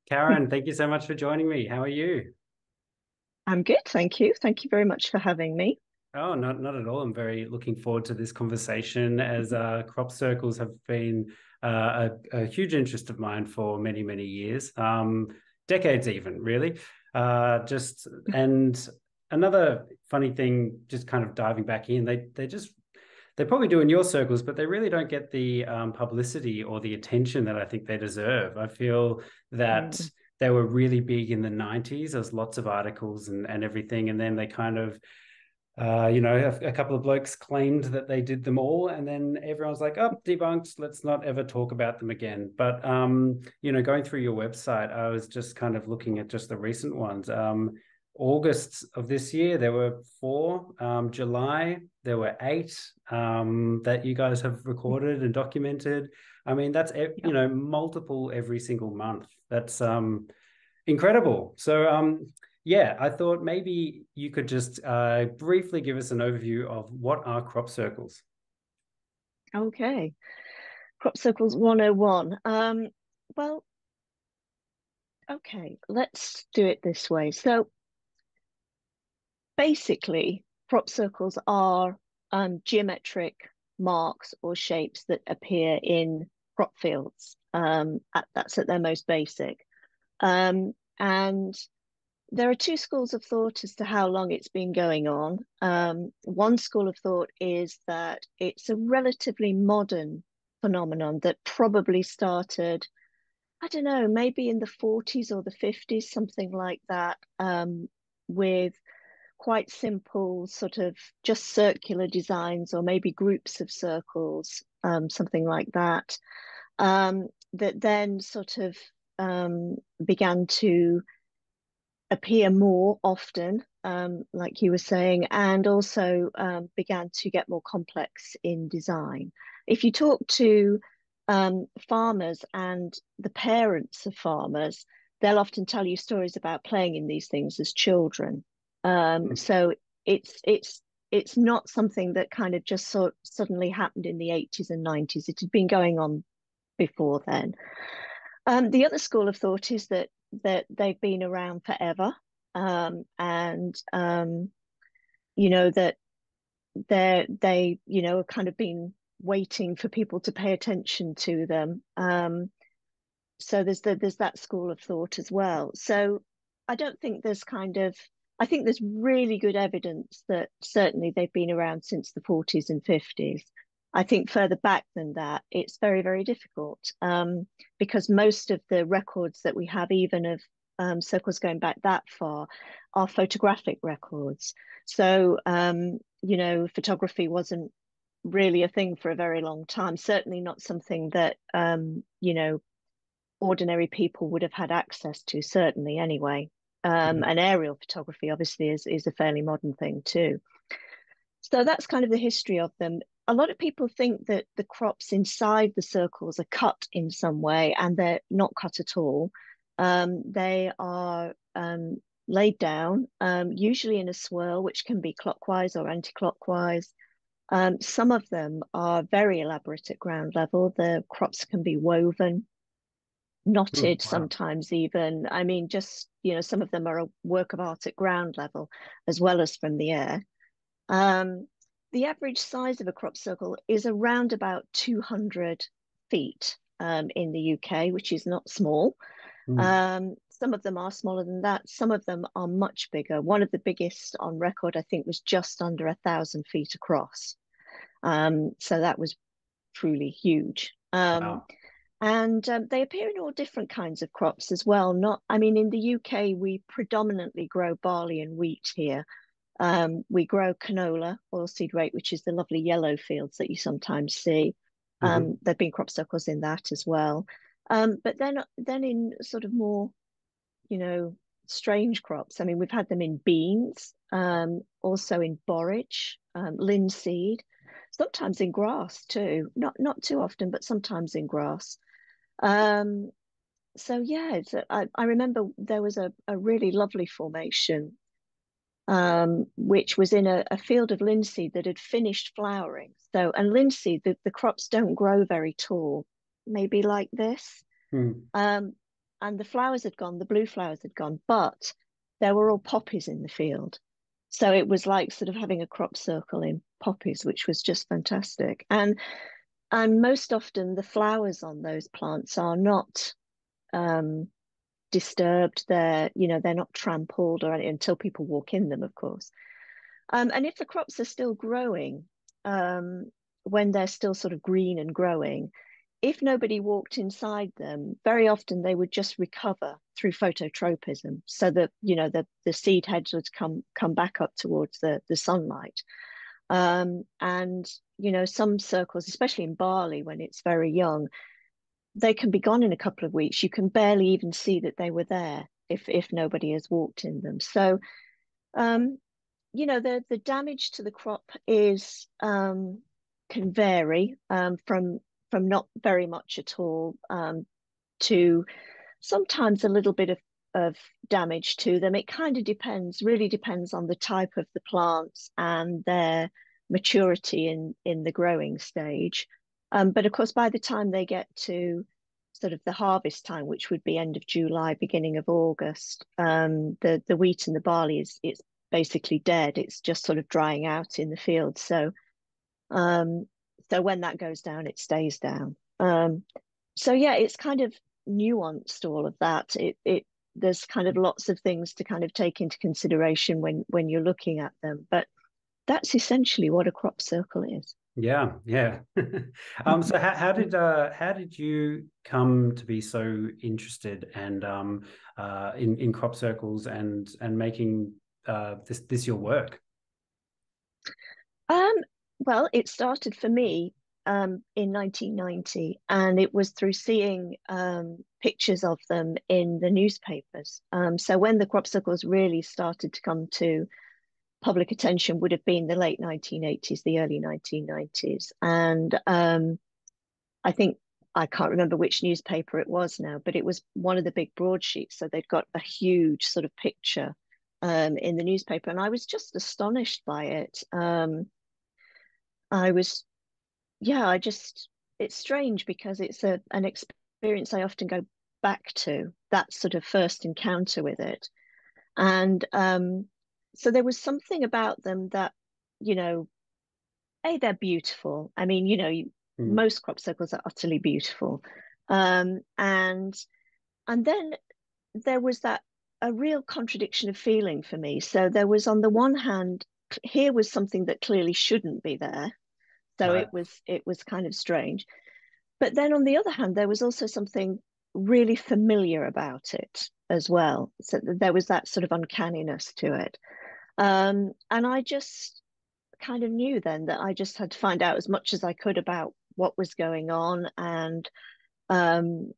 Karen, thank you so much for joining me. How are you? I'm good, thank you. Thank you very much for having me. Oh, not at all. I'm very looking forward to this conversation as crop circles have been a huge interest of mine for many years, decades even, really. Just and another funny thing, just kind of diving back in, they probably do in your circles, but they really don't get the publicity or the attention that I think they deserve. I feel that Mm. they were really big in the 90s. There was lots of articles and everything, and then they kind of a couple of blokes claimed that they did them all, and then everyone's like, "Oh, debunked. Let's not ever talk about them again." But going through your website, I was just kind of looking at just the recent ones. August of this year, there were four. July, there were eight that you guys have recorded and documented. I mean, that's Yeah. multiple every single month. That's incredible. So, yeah, I thought maybe you could just briefly give us an overview of what are crop circles. Okay. Crop circles 101. Well, okay, let's do it this way. So basically, crop circles are geometric marks or shapes that appear in crop fields. That's at their most basic. And there are two schools of thought as to how long it's been going on. One school of thought is that it's a relatively modern phenomenon that probably started, I don't know, maybe in the 40s or the 50s, something like that, with quite simple, sort of just circular designs or maybe groups of circles, something like that, that then sort of began to appear more often, like you were saying, and also began to get more complex in design. If you talk to farmers and the parents of farmers, they'll often tell you stories about playing in these things as children. So it's not something that kind of just suddenly happened in the 80s and 90s. It had been going on before then. The other school of thought is that they've been around forever, and that have kind of been waiting for people to pay attention to them. So there's that school of thought as well. So I don't think there's kind of I think there's really good evidence that certainly they've been around since the 40s and 50s. I think further back than that, it's very difficult, because most of the records that we have, even of circles going back that far, are photographic records. So, photography wasn't really a thing for a very long time, certainly not something that, ordinary people would have had access to, certainly anyway. And aerial photography obviously is a fairly modern thing too. So that's kind of the history of them. A lot of people think that the crops inside the circles are cut in some way, and they're not cut at all. They are laid down, usually in a swirl, which can be clockwise or anti-clockwise. Some of them are very elaborate at ground level. The crops can be woven, knotted Wow. sometimes even. I mean, just, some of them are a work of art at ground level as well as from the air. Um, the average size of a crop circle is around about 200 feet in the UK, which is not small. Mm. Some of them are smaller than that. Some of them are much bigger. One of the biggest on record, I think, was just under 1,000 feet across. So that was truly huge. Wow. And they appear in all different kinds of crops as well. I mean, in the UK, we predominantly grow barley and wheat here. We grow canola, oilseed rape, which is the lovely yellow fields that you sometimes see. Hmm. There've been crop circles in that as well. But then in sort of more, you know, strange crops. I mean, we've had them in beans, also in borage, linseed, sometimes in grass too. Not too often, but sometimes in grass. Um, so yeah, I remember there was a really lovely formation, which was in a field of linseed that had finished flowering. So, and linseed, the crops don't grow very tall, maybe like this. Mm. Um, and the flowers had gone, the blue flowers had gone, but there were all poppies in the field. So it was like sort of having a crop circle in poppies, which was just fantastic. And most often the flowers on those plants are not um, disturbed. They're not trampled or anything until people walk in them, of course. And if the crops are still growing, when they're still sort of green and growing, if nobody walked inside them, very often they would just recover through phototropism, so that the seed heads would come back up towards the sunlight. And some circles, especially in barley when it's very young, they can be gone in a couple of weeks. You can barely even see that they were there if nobody has walked in them. So the damage to the crop is can vary from not very much at all to sometimes a little bit of damage to them. It kind of really depends on the type of the plants and their maturity in the growing stage. But of course, by the time they get to sort of the harvest time, which would be end of July, beginning of August, the wheat and the barley it's basically dead. It's just sort of drying out in the field. So when that goes down, it stays down. So yeah, it's kind of nuanced, all of that. There's kind of lots of things to kind of take into consideration when you're looking at them, but that's essentially what a crop circle is. Yeah, yeah. So how did you come to be so interested and in crop circles and making this your work? Well, it started for me in 1990, and it was through seeing pictures of them in the newspapers. So when the crop circles really started to come to public attention would have been the late 1980s, the early 1990s. And I think, I can't remember which newspaper it was now, but it was one of the big broadsheets. So they'd got a huge sort of picture in the newspaper. And I was just astonished by it. I was, yeah, it's strange because it's an experience I often go back to, that sort of first encounter with it. And so there was something about them that, they're beautiful. I mean, most crop circles are utterly beautiful. And then there was a real contradiction of feeling for me. So there was, on the one hand, here was something that clearly shouldn't be there. So Right. it was kind of strange. But then on the other hand, there was also something really familiar about it as well. So there was that sort of uncanniness to it. And I just kind of knew then that I just had to find out as much as I could about what was going on. And, um,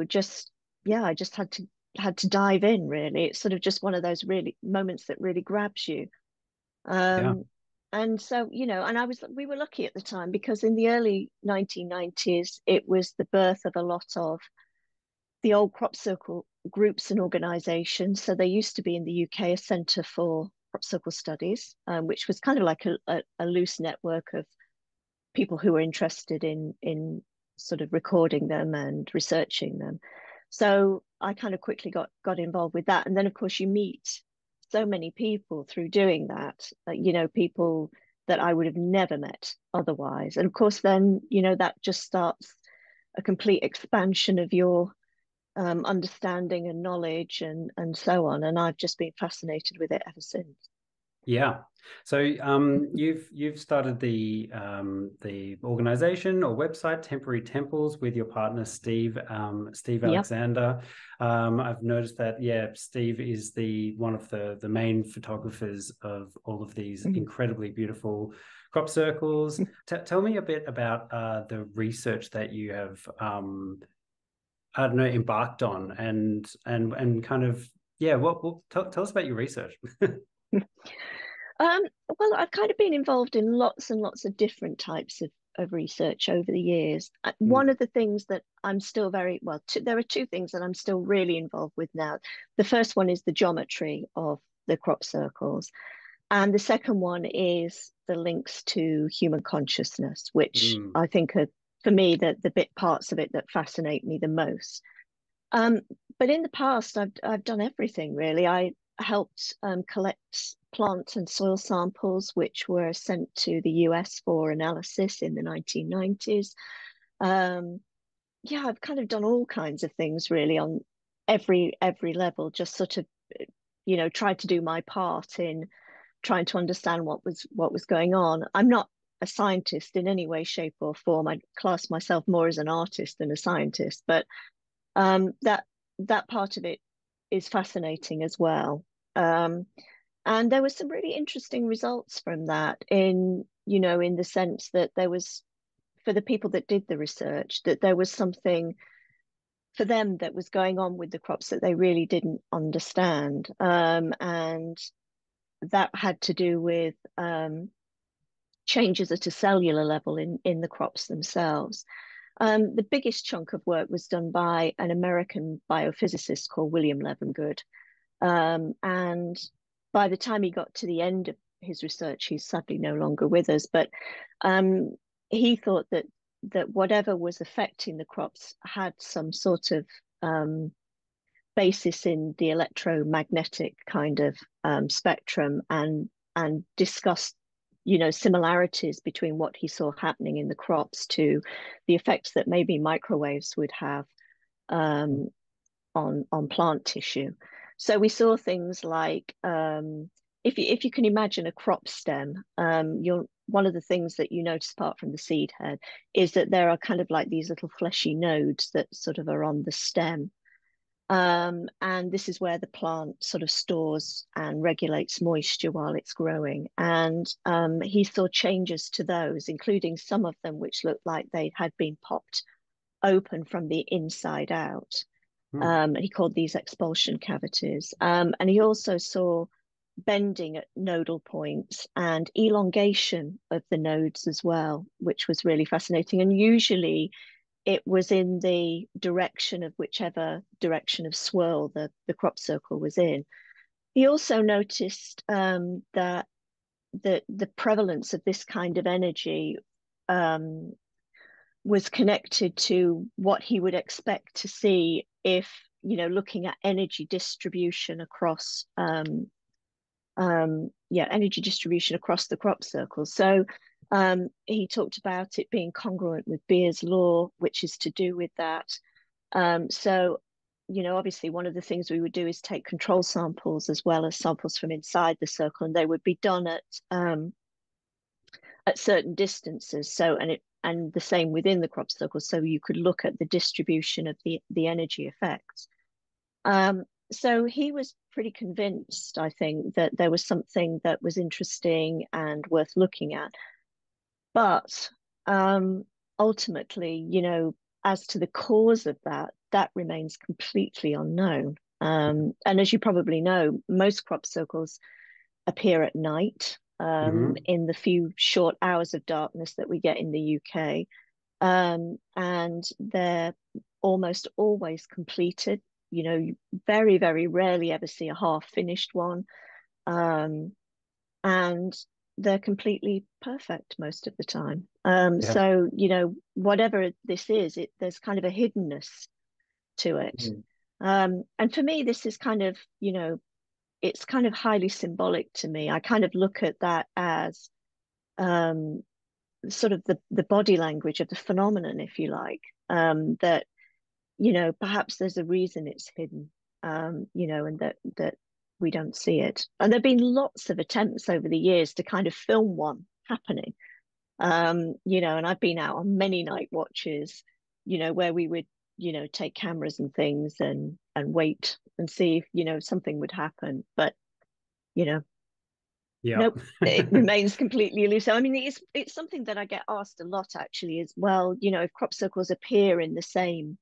just, yeah, I just had to dive in, really. It's sort of just one of those really moments that really grabs you. Yeah. And so, and we were lucky at the time because in the early 1990s, it was the birth of a lot of the old crop circle groups and organizations. So there used to be in the UK a Centre for Crop Circle Studies, which was kind of like a loose network of people who were interested in sort of recording them and researching them. So I kind of quickly got involved with that. And then, of course, you meet so many people through doing that, people that I would have never met otherwise. And of course, then, that just starts a complete expansion of your understanding and knowledge and so on. And I've just been fascinated with it ever since. Yeah. So you've started the organization or website Temporary Temples with your partner Steve Yep. Alexander. I've noticed that Steve is one of the main photographers of all of these incredibly beautiful crop circles. Tell me a bit about the research that you have I don't know, embarked on and kind of tell us about your research. Well, I've kind of been involved in lots and lots of different types of research over the years. One of the things that I'm still there are two things that I'm still really involved with now. The first one is the geometry of the crop circles. And the second one is the links to human consciousness, which I think are, for me, the bit parts of it that fascinate me the most. Um, but in the past, I've done everything really. I helped collect plant and soil samples, which were sent to the US for analysis in the 1990s. Um, yeah, I've kind of done all kinds of things really on every level, just sort of, tried to do my part in trying to understand what was going on. I'm not a scientist in any way, shape, or form. I class myself more as an artist than a scientist, but that part of it is fascinating as well. Um, and there were some really interesting results from that in the sense that there was, for the people that did the research, that there was something for them that was going on with the crops that they really didn't understand. And that had to do with changes at a cellular level in the crops themselves. The biggest chunk of work was done by an American biophysicist called William Levengood. And by the time he got to the end of his research, he's sadly no longer with us, but um, he thought that whatever was affecting the crops had some sort of basis in the electromagnetic kind of spectrum, and discussed similarities between what he saw happening in the crops to the effects that maybe microwaves would have um, on plant tissue. So we saw things like if you can imagine a crop stem, you'll one of the things that you notice apart from the seed head is that there are kind of like these little fleshy nodes that sort of are on the stem. And this is where the plant sort of stores and regulates moisture while it's growing. And he saw changes to those, including some of them which looked like they had been popped open from the inside out. Hmm. And he called these expulsion cavities. And he also saw bending at nodal points and elongation of the nodes as well, which was really fascinating. And usually it was in the direction of whichever direction of swirl the crop circle was in. He also noticed that the prevalence of this kind of energy um, was connected to what he would expect to see if, looking at energy distribution across energy distribution across the crop circle. So he talked about it being congruent with Beer's law, which is to do with that. So, obviously one of the things we would do is take control samples as well as samples from inside the circle, and they would be done at certain distances. So, and the same within the crop circle. So you could look at the distribution of the energy effects. So he was pretty convinced, I think, that there was something that was interesting and worth looking at. But ultimately, as to the cause of that remains completely unknown. And as you probably know, most crop circles appear at night Mm-hmm. in the few short hours of darkness that we get in the UK. And they're almost always completed. You very, very rarely ever see a half finished one. Um, and they're completely perfect most of the time. Yeah. So, whatever this is, there's kind of a hiddenness to it. Mm. And for me, this is kind of, it's kind of highly symbolic to me. I kind of look at that as um, sort of the body language of the phenomenon, if you like, that, perhaps there's a reason it's hidden, and that we don't see it. And there've been lots of attempts over the years to kind of film one happening. And I've been out on many night watches, where we would, take cameras and things and wait and see if, something would happen. But, you know, Yeah. nope, it remains completely elusive. I mean, it's something that I get asked a lot actually as well, if crop circles appear in the same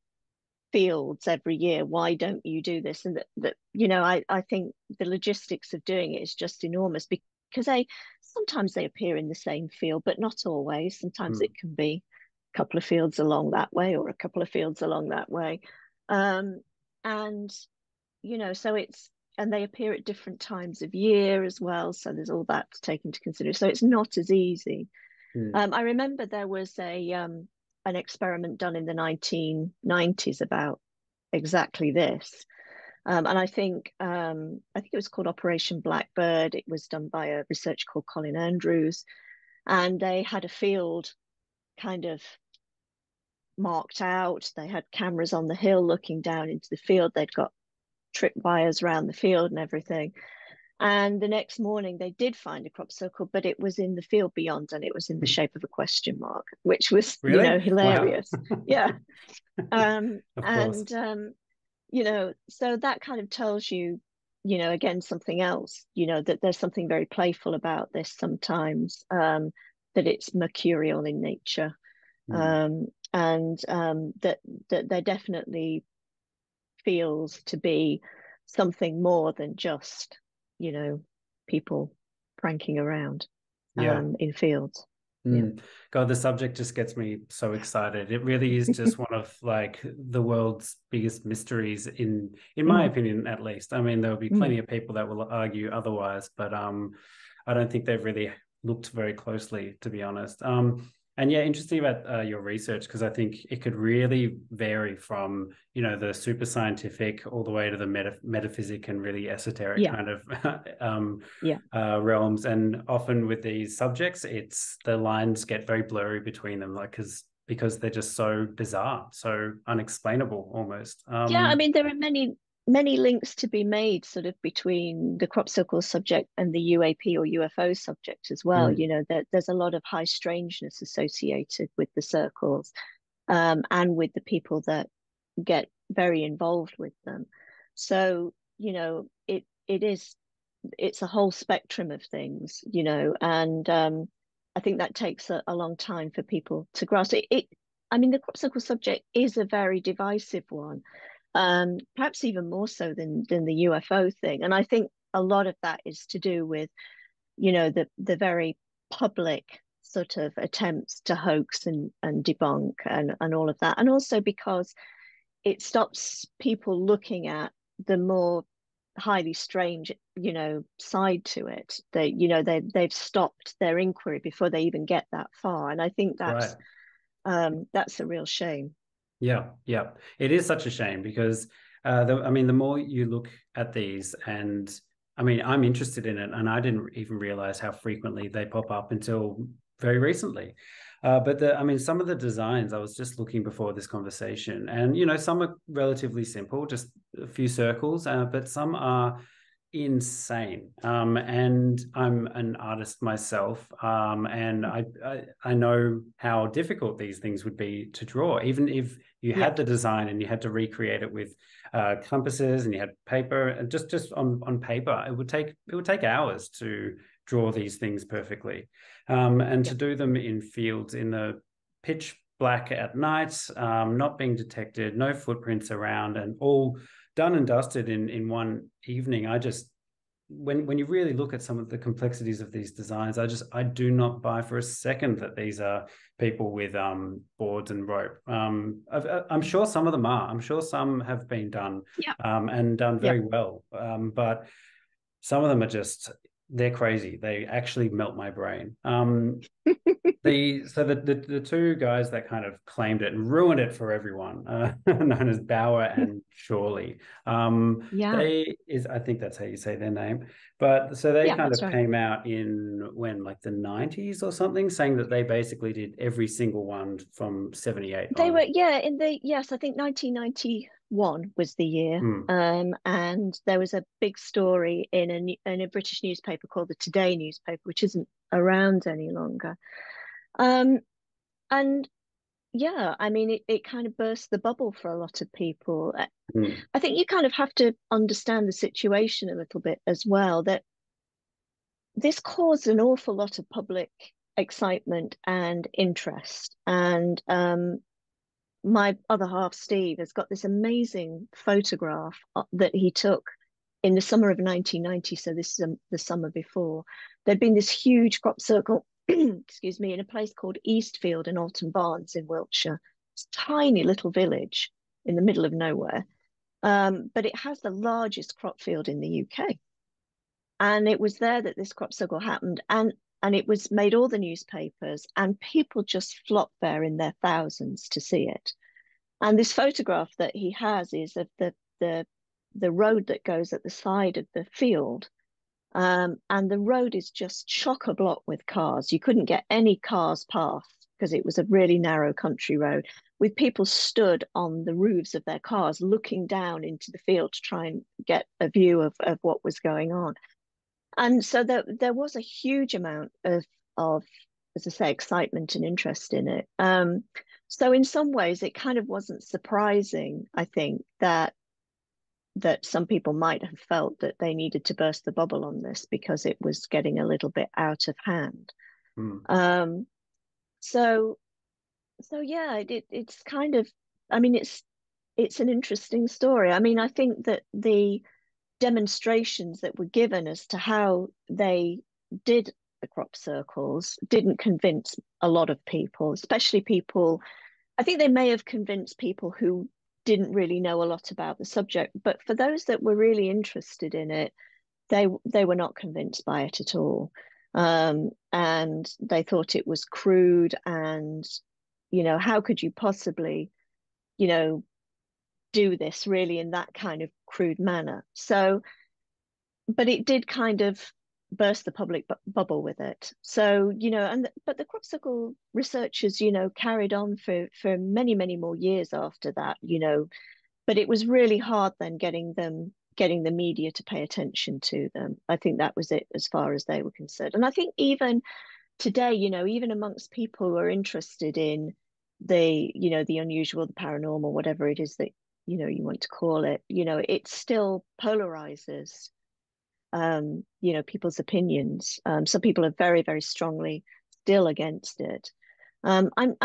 fields every year, why don't you do this? And I think the logistics of doing it is just enormous, because sometimes they appear in the same field, but not always. Sometimes Mm. it can be a couple of fields along that way or a couple of fields along that way. And so and they appear at different times of year as well, so there's all that to take into consideration, so it's not as easy. Mm. I remember there was an experiment done in the 1990s about exactly this. And I think it was called Operation Blackbird. It was done by a researcher called Colin Andrews, and they had a field kind of marked out. They had cameras on the hill looking down into the field. They'd got tripwires around the field and everything. And the next morning they did find a crop circle, but it was in the field beyond, and it was in the shape of a question mark, which was, Really? Wow. hilarious. Yeah. Of course. And so that kind of tells you, again, something else, that there's something very playful about this sometimes, that it's mercurial in nature. Mm. And that there definitely feels to be something more than just, people pranking around Yeah. in fields. Yeah. Mm. God, the subject just gets me so excited. It really is just one of like the world's biggest mysteries in my Mm, opinion, at least. I mean, there'll be mm. plenty of people that will argue otherwise, but I don't think they've really looked very closely, to be honest. And yeah, interesting about your research, because I think it could really vary from, the super scientific all the way to the metaphysic and really esoteric Yeah. kind of Yeah. realms. And often with these subjects, it's the lines get very blurry between them, like because they're just so bizarre, so unexplainable almost. Yeah, I mean, there are many links to be made sort of between the crop circle subject and the UAP or UFO subject as well. Mm, There's a lot of high strangeness associated with the circles, and with the people that get very involved with them. So, it's a whole spectrum of things, and I think that takes a long time for people to grasp it. I mean, the crop circle subject is a very divisive one, perhaps even more so than the UFO thing. And I think a lot of that is to do with, the very public sort of attempts to hoax and debunk and all of that. And also because it stops people looking at the more highly strange, side to it. They've stopped their inquiry before they even get that far. And I think right. that's a real shame. Yeah, yeah. It is such a shame because I mean, the more you look at these, and I mean, I'm interested in it, and I didn't even realize how frequently they pop up until very recently. But I mean, some of the designs, I was just looking before this conversation, and some are relatively simple, just a few circles, but some are insane. And I'm an artist myself, and I know how difficult these things would be to draw, even if you Yeah. had the design and you had to recreate it with compasses and you had paper, and just on paper, it would take hours to draw these things perfectly, and Yeah. to do them in fields in the pitch black at night, not being detected, no footprints around, and all done and dusted in one evening. I just, when you really look at some of the complexities of these designs, I do not buy for a second that these are people with boards and rope. I'm sure some of them are. I'm sure some have been done, Yeah. and done Yeah. very well. But some of them are just, they're crazy. They actually melt my brain. The two guys that kind of claimed it and ruined it for everyone, known as Bauer and Shawley. Yeah. I think that's how you say their name. But so they Yeah, kind that's of right. came out in when, like the 90s or something, saying that they basically did every single one from 78 They on. were, yeah, yes, I think 1991 was the year. Hmm. And there was a big story in a British newspaper called the Today newspaper, which isn't around any longer. Um, and yeah, I mean, it kind of burst the bubble for a lot of people. Hmm. I think you kind of have to understand the situation a little bit as well, that this caused an awful lot of public excitement and interest. And my other half, Steve, has got this amazing photograph that he took in the summer of 1990. So this is the summer before. There'd been this huge crop circle, excuse me, in a place called Eastfield in Alton Barnes in Wiltshire. It's a tiny little village in the middle of nowhere. But it has the largest crop field in the UK. And it was there that this crop circle happened. And it was made all the newspapers, and people just flocked there in their thousands to see it. And this photograph that he has is of the road that goes at the side of the field. And the road is just chock a block with cars. You couldn't get any cars past because it was a really narrow country road with people stood on the roofs of their cars looking down into the field to try and get a view of what was going on. And so there was a huge amount of, as I say, excitement and interest in it. So in some ways, it kind of wasn't surprising, I think, that some people might have felt that they needed to burst the bubble on this because it was getting a little bit out of hand. Mm. Um, so yeah, it's kind of, I mean, it's an interesting story. I mean, I think that the demonstrations that were given as to how they did the crop circles didn't convince a lot of people, especially people. I think they may have convinced people who didn't really know a lot about the subject, but for those that were really interested in it, they were not convinced by it at all. And they thought it was crude and, how could you possibly, you know, do this really in that kind of crude manner? So, but it did kind of burst the public bubble with it. So, but the crop circle researchers, carried on for many more years after that, but it was really hard then getting the media to pay attention to them. I think that was it as far as they were concerned. And I think even today, even amongst people who are interested in the unusual, the paranormal, whatever it is that, you want to call it, it still polarizes people's opinions. Some people are very, very strongly still against it. I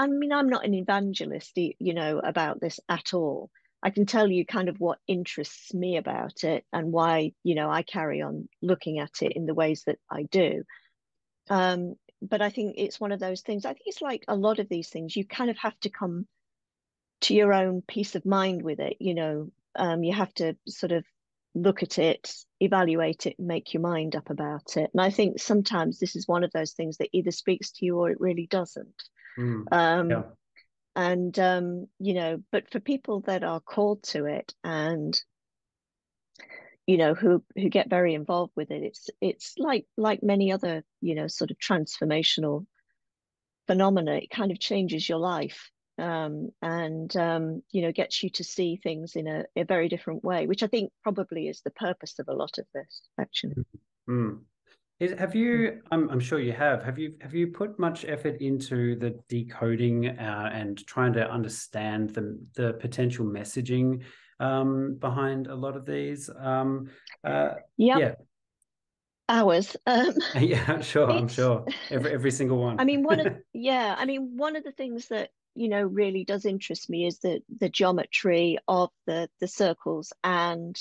mean, I'm not an evangelist, about this at all. I can tell you kind of what interests me about it and why, I carry on looking at it in the ways that I do. But I think it's one of those things. I think it's like a lot of these things, you kind of have to come to your own peace of mind with it. You have to sort of look at it, evaluate it, make your mind up about it. And I think sometimes this is one of those things that either speaks to you or it really doesn't. Mm. Um, Yeah. and but for people that are called to it and who get very involved with it, it's like many other sort of transformational phenomena. It kind of changes your life, and gets you to see things in a very different way, which I think probably is the purpose of a lot of this, actually. Mm. Have you? I'm sure you have. Have you put much effort into the decoding and trying to understand the potential messaging behind a lot of these? Yep, Yeah, hours. yeah, sure. I'm It's sure every single I one. mean, one of the things that, really does interest me is the geometry of the circles um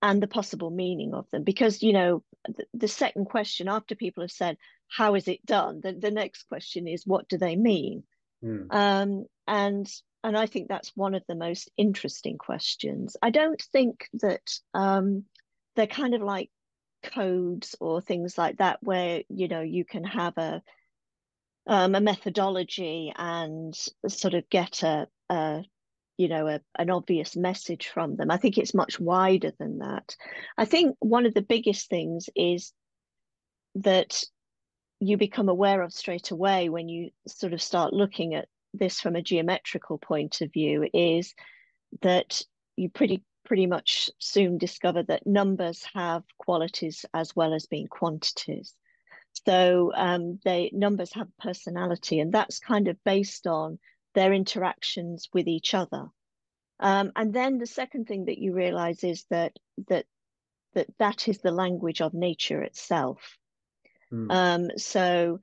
and the possible meaning of them. Because, the second question after people have said, how is it done? The next question is, what do they mean? Mm, And I think that's one of the most interesting questions. I don't think that they're kind of like codes or things like that where, you can have a methodology and sort of get an obvious message from them. I think it's much wider than that. I think one of the biggest things is that you become aware of straight away when you sort of start looking at this from a geometrical point of view is that you pretty much soon discover that numbers have qualities as well as being quantities. So they numbers have personality, and that's kind of based on their interactions with each other. And then the second thing that you realize is that is the language of nature itself. mm, So,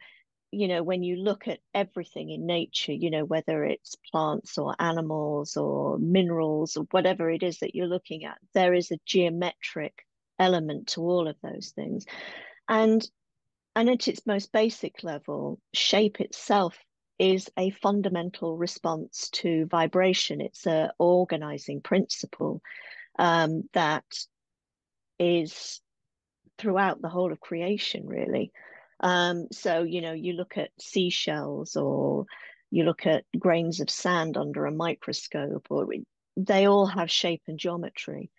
when you look at everything in nature, whether it's plants or animals or minerals or whatever it is that you're looking at, there is a geometric element to all of those things. And at its most basic level, shape itself is a fundamental response to vibration. It's an organizing principle that is throughout the whole of creation, really. So, you look at seashells or, you look at grains of sand under a microscope, or they all have shape and geometry.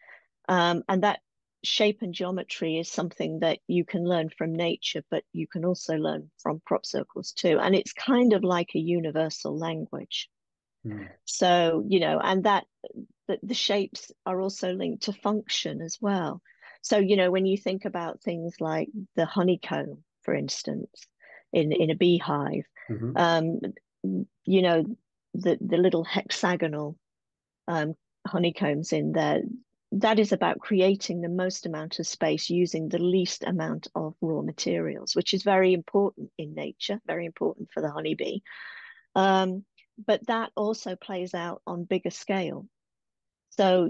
And that shape and geometry is something that you can learn from nature, but you can also learn from crop circles too. And it's kind of like a universal language. So, and that the shapes are also linked to function as well. So, when you think about things like the honeycomb, for instance, in a beehive, the little hexagonal honeycombs in there, that is about creating the most amount of space using the least amount of raw materials, which is very important in nature, very important for the honeybee. But that also plays out on bigger scale. So,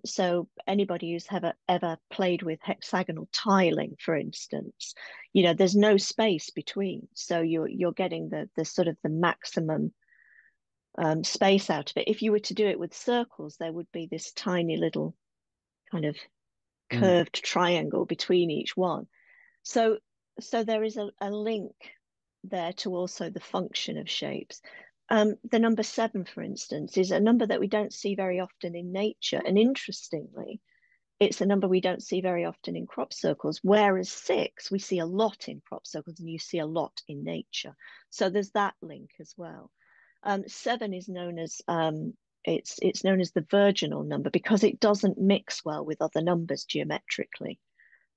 so anybody who's ever played with hexagonal tiling, for instance, there's no space between. So you're getting the sort of the maximum space out of it. If you were to do it with circles, there would be this tiny little kind of curved triangle between each one. So there is a link there to also the function of shapes. The number 7, for instance, is a number that we don't see very often in nature. And interestingly, it's a number we don't see very often in crop circles, whereas 6, we see a lot in crop circles and you see a lot in nature. So there's that link as well. 7 is known as, it's known as the virginal number because it doesn't mix well with other numbers geometrically.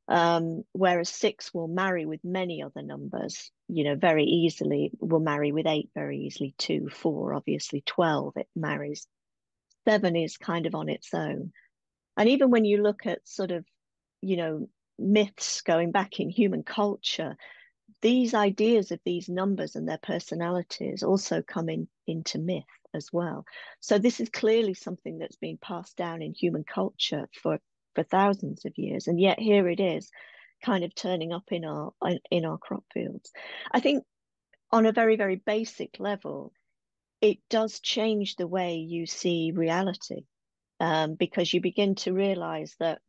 Whereas 6 will marry with many other numbers, very easily. Will marry with 8 very easily, 2, 4, obviously 12, it marries. 7 is kind of on its own. And even when you look at sort of, myths going back in human culture, these ideas of these numbers and their personalities also come into myth as well. So this is clearly something that's been passed down in human culture for thousands of years, and yet here it is kind of turning up in our crop fields. I think on a very, very basic level, it does change the way you see reality, because you begin to realize that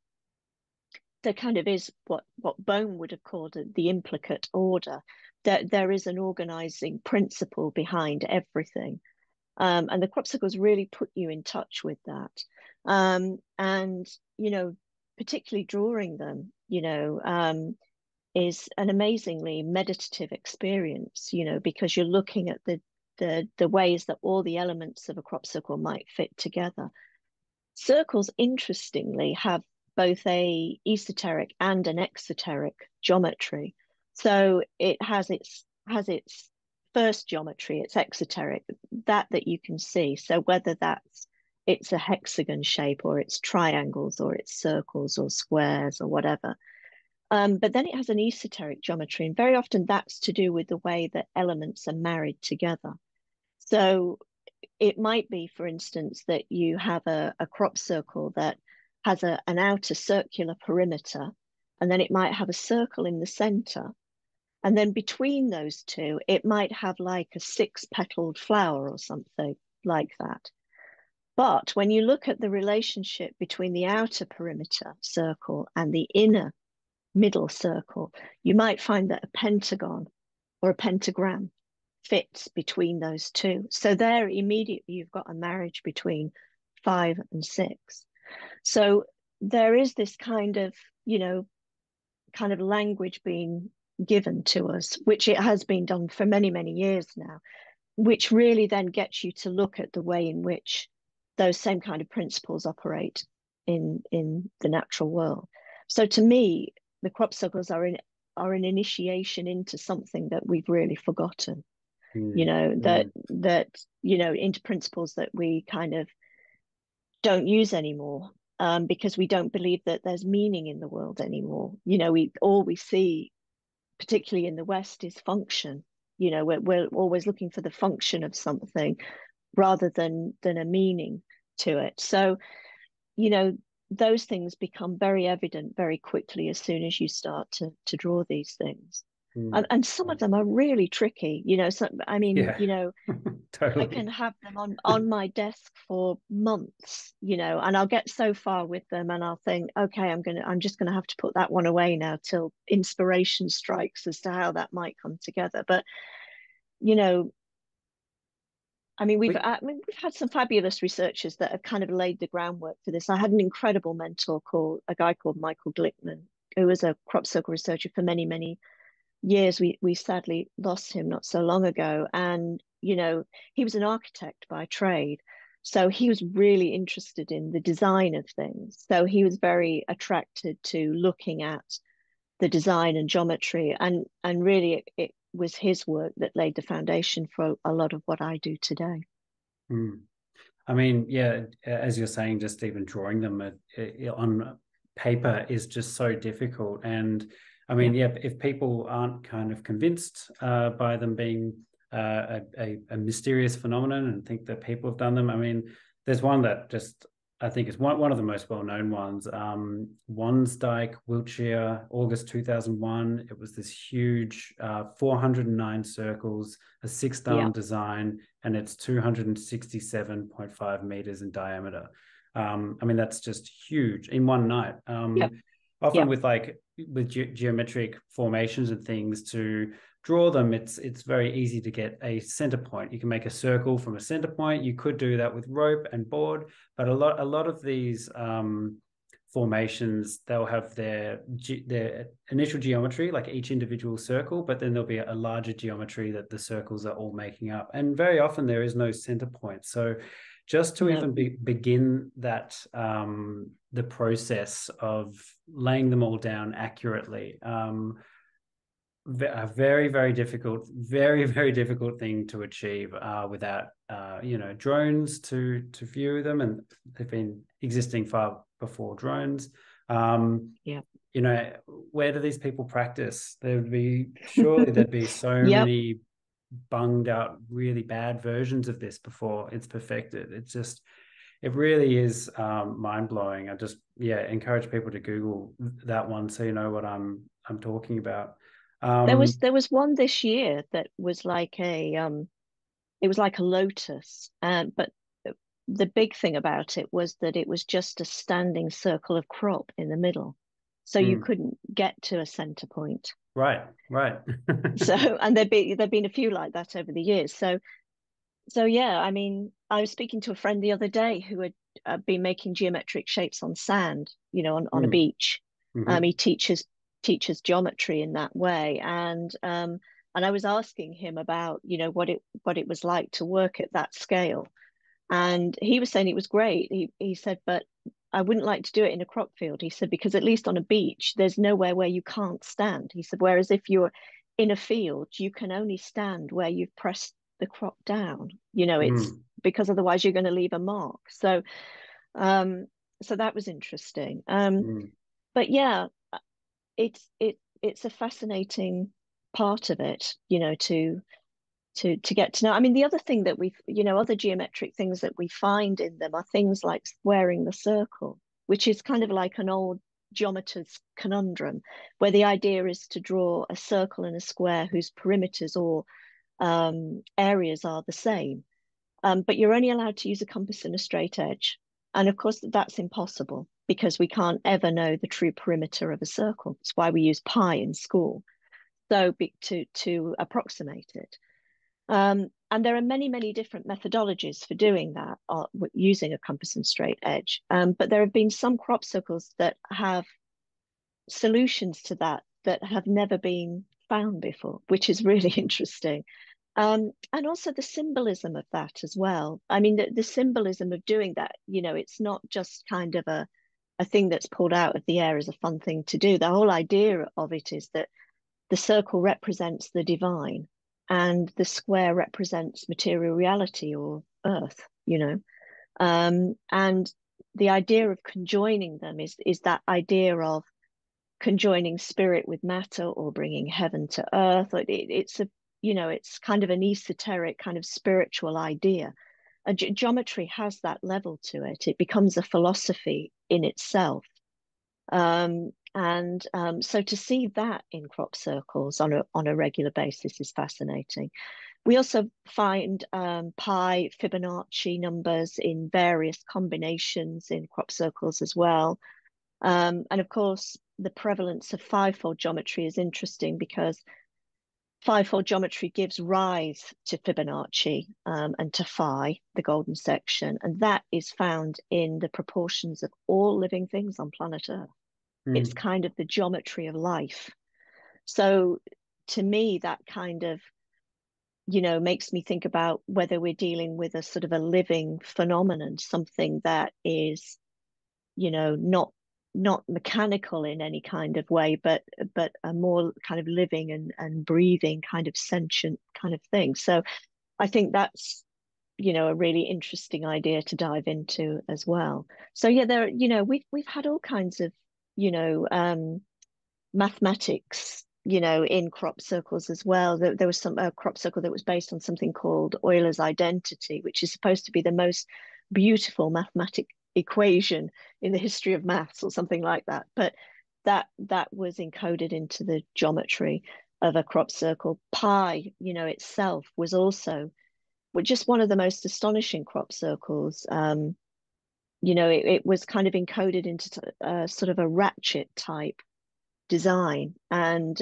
there kind of is what Bohm would have called the implicate order, that there is an organizing principle behind everything. And the crop circles really put you in touch with that. And, particularly drawing them, is an amazingly meditative experience, because you're looking at the ways that all the elements of a crop circle might fit together. Circles, interestingly, have both a esoteric and an exoteric geometry. So it has its first geometry, it's exoteric, that you can see. So whether it's a hexagon shape or it's triangles or it's circles or squares or whatever. But then it has an esoteric geometry, and very often that's to do with the way that elements are married together. So it might be, for instance, that you have a crop circle that has an outer circular perimeter, and then it might have a circle in the center. And then between those two, it might have like a 6-petaled flower or something like that. But when you look at the relationship between the outer perimeter circle and the inner middle circle, you might find that a pentagon or a pentagram fits between those two. So there immediately you've got a marriage between 5 and 6. So there is this kind of language being given to us, which it has been done for many, many years now, which really then gets you to look at the way in which those same kind of principles operate in the natural world. So to me, the crop circles are an initiation into something that we've really forgotten. That into principles that we kind of don't use anymore, because we don't believe that there's meaning in the world anymore. All we see, particularly in the West, is function. We're always looking for the function of something rather than a meaning to it. So, those things become very evident very quickly as soon as you start to draw these things. And some of them are really tricky, so totally. I can have them on my desk for months, and I'll get so far with them and I'll think, okay, I'm just gonna have to put that one away now till inspiration strikes as to how that might come together. But I mean, We, we've had some fabulous researchers that have kind of laid the groundwork for this. I had an incredible mentor called a guy called Michael Glickman, who was a crop circle researcher for many, many years. We sadly lost him not so long ago. And, you know, he was an architect by trade. So he was really interested in the design of things. So he was very attracted to looking at the design and geometry. And really it was his work that laid the foundation for a lot of what I do today. mm. I mean, yeah, as you're saying, just even drawing them on paper is just so difficult. And I Yeah. mean, yeah, if people aren't kind of convinced by them being a mysterious phenomenon and think that people have done them, I mean, there's one that just I think is one of the most well-known ones. Ondik Wilshire, August 2001. It was this huge 409 circles, a Yeah. six-arm design, and it's 267.5 meters in diameter. I mean, that's just huge in one night. Yeah. Often Yeah. with geometric formations and things to draw them, it's very easy to get a center point. You can make a circle from a center point. You could do that with rope and board, but a lot of these formations, they'll have their initial geometry, like each individual circle, but then there'll be a larger geometry that the circles are all making up. And very often there is no center point. So just to No. even begin that the process of laying them all down accurately, a very very difficult thing to achieve without drones to view them, and they've been existing far before drones. Yeah. Where do these people practice? There'd be so Yep. many bunged out really bad versions of this before it's perfected. It really is mind-blowing. I just encourage people to Google that one so you know what I'm talking about. There was one this year that was like it was like a lotus, but the big thing about it was that it was just a standing circle of crop in the middle, so you mm, couldn't get to a center point. right. So, and there've been a few like that over the years. So yeah, I mean, I was speaking to a friend the other day who had been making geometric shapes on sand, on a mm, beach. mm-hmm, He teaches geometry in that way, and I was asking him about, what it was like to work at that scale, and he was saying it was great. He said, but I wouldn't like to do it in a crop field. He said, because at least on a beach, there's nowhere where you can't stand. He said, whereas if you're in a field, you can only stand where you've pressed the crop down. It's mm, because otherwise you're going to leave a mark. Um, so that was interesting. mm, But yeah, it's a fascinating part of it, to get to know. I mean, the other thing that other geometric things that we find in them are things like squaring the circle, which is kind of like an old geometer's conundrum, where the idea is to draw a circle and a square whose perimeters or areas are the same. But you're only allowed to use a compass and a straight edge. And of course, that's impossible because we can't ever know the true perimeter of a circle. That's why we use pi in school, so to approximate it. And there are many, many different methodologies for doing that, using a compass and straight edge. But there have been some crop circles that have solutions to that have never been found before, which is really interesting. And also the symbolism of that as well. I mean, the symbolism of doing that, it's not just kind of a thing that's pulled out of the air as a fun thing to do. The whole idea of it is that the circle represents the divine and the square represents material reality or earth, and the idea of conjoining them is that idea of conjoining spirit with matter or bringing heaven to earth. It's kind of an esoteric kind of spiritual idea. And geometry has that level to it. It becomes a philosophy in itself. And so to see that in crop circles on a regular basis is fascinating. We also find pi Fibonacci numbers in various combinations in crop circles as well. And of course, the prevalence of fivefold geometry is interesting because fivefold geometry gives rise to Fibonacci and to phi, the golden section, and that is found in the proportions of all living things on planet Earth. It's Mm. kind of the geometry of life. So to me, that kind of, makes me think about whether we're dealing with a sort of a living phenomenon, something that is, not mechanical in any kind of way, but a more kind of living and breathing kind of sentient kind of thing. So I think that's, a really interesting idea to dive into as well. So yeah, we've had all kinds of, mathematics, in crop circles as well. There was some crop circle that was based on something called Euler's identity, which is supposed to be the most beautiful mathematic equation in the history of maths or something like that. But that was encoded into the geometry of a crop circle. Pi, itself was also just one of the most astonishing crop circles. It was kind of encoded into sort of a ratchet type design, and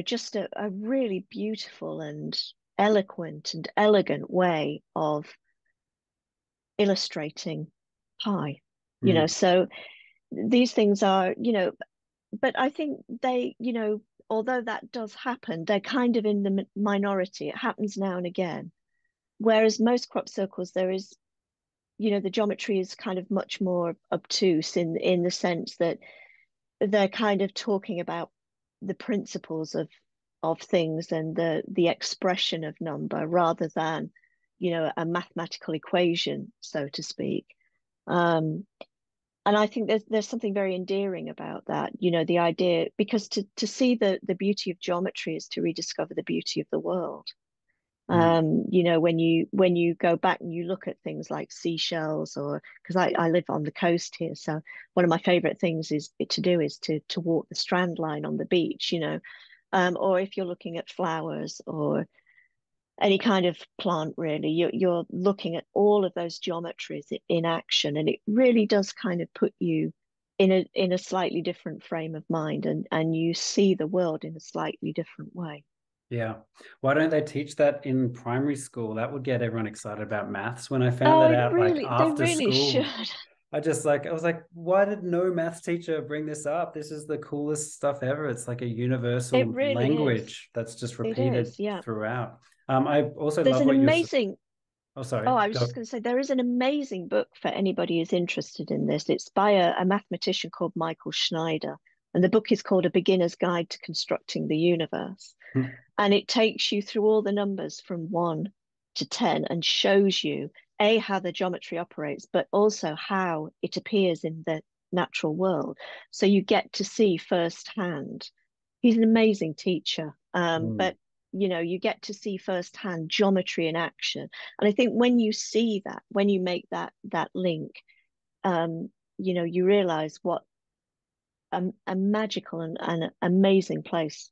just a really beautiful and eloquent and elegant way of illustrating pi. Mm. So these things are, but I think they, although that does happen, they're kind of in the minority. It happens now and again, whereas most crop circles, there is, the geometry is kind of much more obtuse in the sense that they're kind of talking about the principles of things and the expression of number rather than, a mathematical equation, so to speak. Um, and I think there's something very endearing about that, the idea, because to see the beauty of geometry is to rediscover the beauty of the world. Mm. When you go back and you look at things like seashells, or because I live on the coast here, so one of my favorite things is to do is to walk the strand line on the beach, or if you're looking at flowers or any kind of plant, really, you're looking at all of those geometries in action, and it really does kind of put you in a slightly different frame of mind, and you see the world in a slightly different way. Yeah. Why don't they teach that in primary school? That would get everyone excited about maths. When I found Oh, that out, like they after really school, should. I was like, why did no maths teacher bring this up? This is the coolest stuff ever. It's like a It universal really is. language that's just It repeated is, yeah. throughout. I also There's love an what you're. amazing, Oh, sorry. oh, I was just Go. going to say, there is an amazing book for anybody who's interested in this. It's by a mathematician called Michael Schneider, and the book is called A Beginner's Guide to Constructing the Universe. Hmm. And it takes you through all the numbers from 1 to 10 and shows you, A, how the geometry operates, but also how it appears in the natural world. So you get to see firsthand. He's an amazing teacher, Hmm. but you get to see firsthand geometry in action. And I think when you see that, when you make that link, you realize what a magical and amazing place,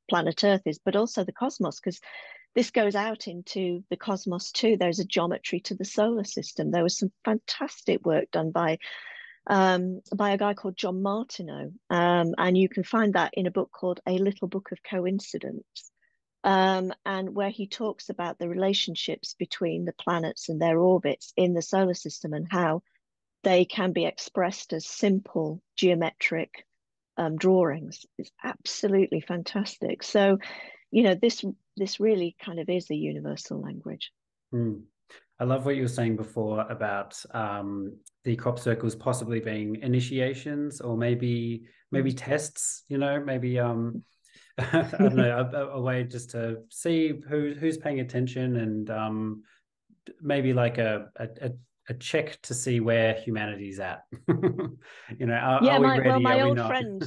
planet Earth is, but also the cosmos, because this goes out into the cosmos too. There's a geometry to the solar system. There was some fantastic work done by a guy called John Martineau, and you can find that in a book called A Little Book of Coincidence, and where he talks about the relationships between the planets and their orbits in the solar system and how they can be expressed as simple geometric drawings. It's absolutely fantastic. So, this really kind of is a universal language. Hmm. I love what you were saying before about the crop circles possibly being initiations or maybe Mm. tests, maybe I don't know, a way just to see who's paying attention, and maybe like a check to see where humanity's at. Are Yeah, we my ready? Are my we old not? friend,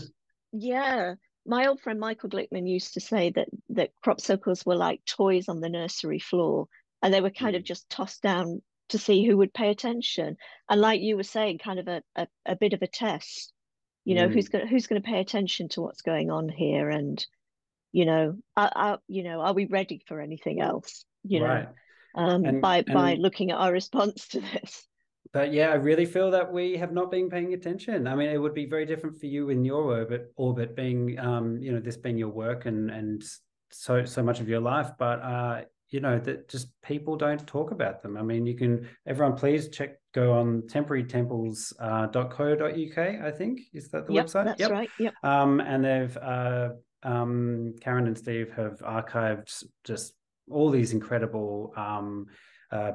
yeah, my old friend Michael Glickman used to say that crop circles were like toys on the nursery floor, and they were kind of Mm. just tossed down to see who would pay attention. And like you were saying, kind of a bit of a test. Mm. Who's gonna pay attention to what's going on here, and are we ready for anything else? Right. By And looking at our response to this. But yeah, I really feel that we have not been paying attention. I mean, it would be very different for you in your orbit being, this being your work and so much of your life, but you know, that just people don't talk about them. I mean, everyone please go on temporarytemples.co.uk, I think. Is that the Yep, website? that's Yep. right. Yep. And they've, Karen and Steve have archived just all these incredible,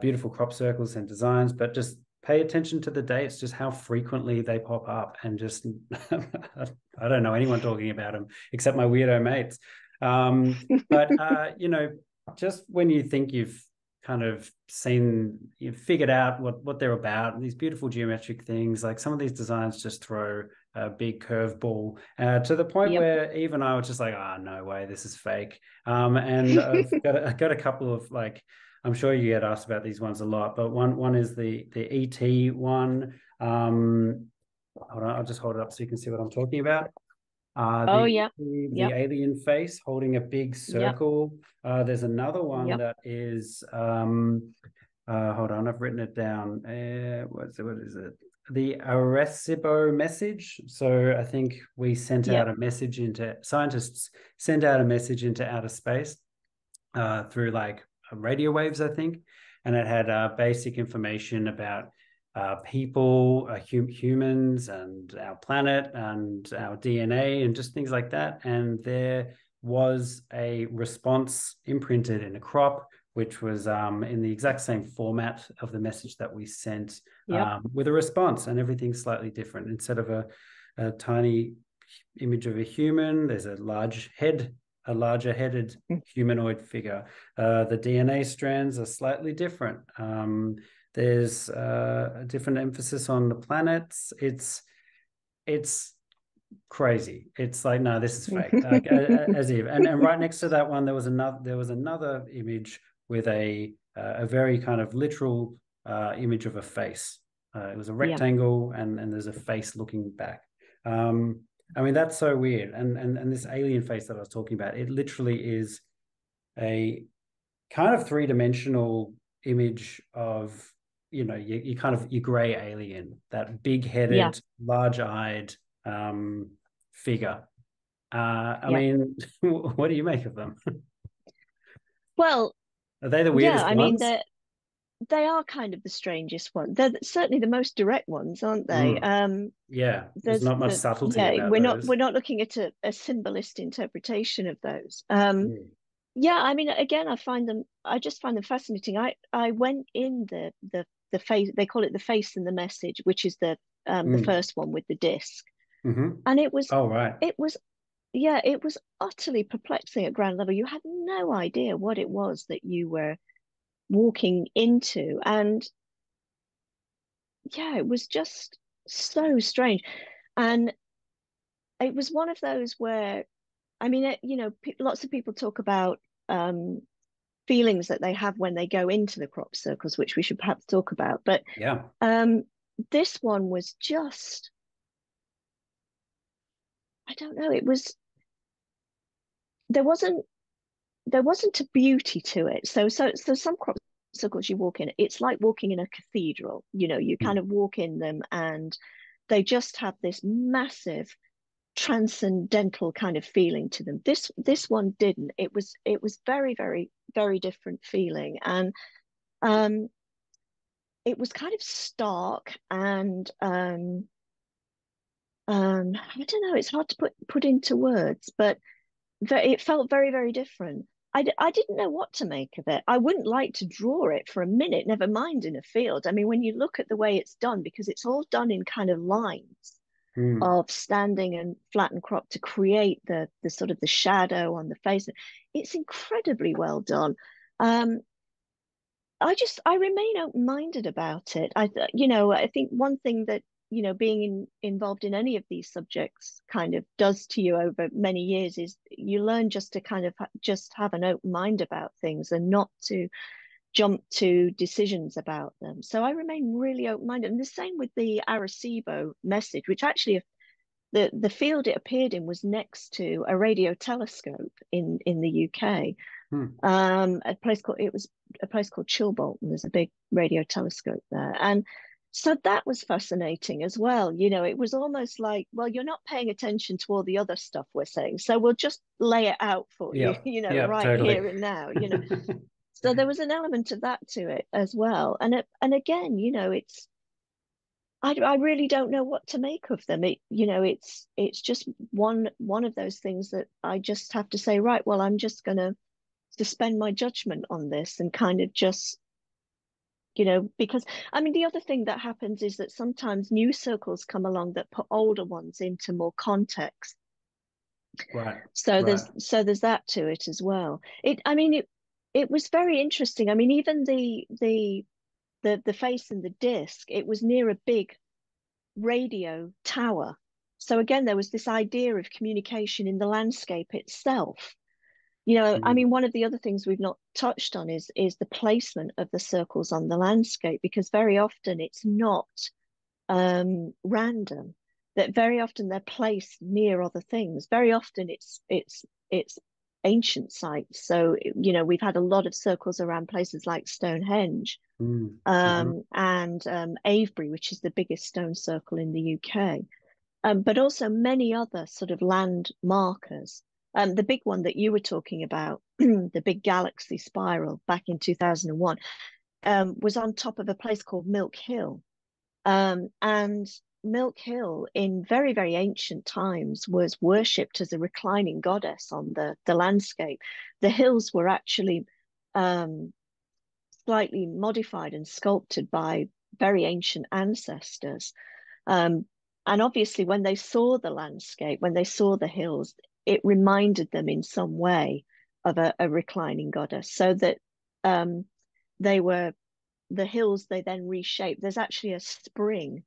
beautiful crop circles and designs, but just pay attention to the dates, just how frequently they pop up, and just, I don't know anyone talking about them except my weirdo mates. But you know, just when you think you've figured out what they're about, these beautiful geometric things, like some of these designs just throw a big curveball to the point Yep. where even I was just like, no way, this is fake. And I've got a couple of, like, I'm sure you get asked about these ones a lot, but one is the ET one. Hold on, I'll just hold it up so you can see what I'm talking about. Oh, yeah. The Yep. alien face holding a big Yep. circle. There's another one Yep. that is, hold on, I've written it down. What is it? The Arecibo message. So I think scientists sent out a message into outer space through like radio waves, I think, and it had basic information about people, humans, and our planet, and our DNA, and just things like that. And there was a response imprinted in a crop, which was in the exact same format of the message that we sent, Yep. with a response, and everything's slightly different. Instead of a tiny image of a human, there's a larger headed humanoid figure. The DNA strands are slightly different. There's a different emphasis on the planets. It's crazy. It's like, no, this is fake. Like, as if, and right next to that one, there was another image with a very kind of literal image of a face. It was a rectangle, and there's a face looking back. I mean, that's so weird. And this alien face that I was talking about, it literally is a kind of three-dimensional image of, you know, your gray alien, that big-headed, large-eyed figure. I mean, what do you make of them? Well, Are they the weirdest I mean, ones? they are kind of the strangest ones. They're certainly the most direct ones, aren't they? Yeah, there's not much subtlety about we're those. not looking at a symbolist interpretation of those. Mm. Yeah, I mean, again, I just find them fascinating. I went in the face, they call it the face and the message, which is the first one with the disc. Mm-hmm. And Oh, right. it was utterly perplexing at ground level. You had no idea what it was that you were walking into. And yeah, it was just so strange. And it was one of those where, I mean, you know, lots of people talk about feelings that they have when they go into the crop circles, which we should perhaps talk about. But Yeah. this one was just, I don't know, it was, there wasn't a beauty to it. So some crop circles you walk in, it's like walking in a cathedral. You know, you kind of walk in them and they just have this massive transcendental kind of feeling to them. This one didn't. It was very, very, very different feeling. And it was kind of stark and I don't know, it's hard to put into words, but it felt very, very different. I didn't know what to make of it. I wouldn't like to draw it for a minute, never mind in a field. I mean, when you look at the way it's done, because it's all done in kind of lines Mm. of standing and flattened crop to create the sort of the shadow on the face. It's incredibly well done. I remain open-minded about it. I think one thing that, you know, being involved in any of these subjects kind of does to you over many years is you learn just to kind of just have an open mind about things and not to jump to decisions about them. So I remain really open-minded. And the same with the Arecibo message, which actually the field it appeared in was next to a radio telescope in the UK. A place called Chilbolton. There's a big radio telescope there, and So that was fascinating as well. You know, it was almost like, well, you're not paying attention to all the other stuff we're saying, so we'll just lay it out for you, Yep. you know, Yep. right Totally. here and now, you know. So there was an element of that to it as well. And again, you know, I really don't know what to make of them. You know, it's just one of those things that I just have to say, right, well, I'm just going to suspend my judgment on this and kind of just, you know, because I mean, the other thing that happens is that sometimes new circles come along that put older ones into more context. Right. So Right. there's that to it as well. I mean, it was very interesting. I mean, even the face and the disc, it was near a big radio tower. So again, there was this idea of communication in the landscape itself. You know, I Mm. mean, one of the other things we've not touched on is the placement of the circles on the landscape, because very often it's not random. That very often they're placed near other things. Very often it's ancient sites. So you know, we've had a lot of circles around places like Stonehenge, Mm. Mm-hmm. and Avebury, which is the biggest stone circle in the UK, but also many other sort of land markers. The big one that you were talking about, the big galaxy spiral back in 2001, was on top of a place called Milk Hill. And Milk Hill, in very, very ancient times, was worshipped as a reclining goddess on the landscape. The hills were actually um, slightly modified and sculpted by very ancient ancestors. Um, and obviously, when they saw the landscape, when they saw the hills, it reminded them in some way of a reclining goddess. So that um, they were the hills they then reshaped. There's actually a spring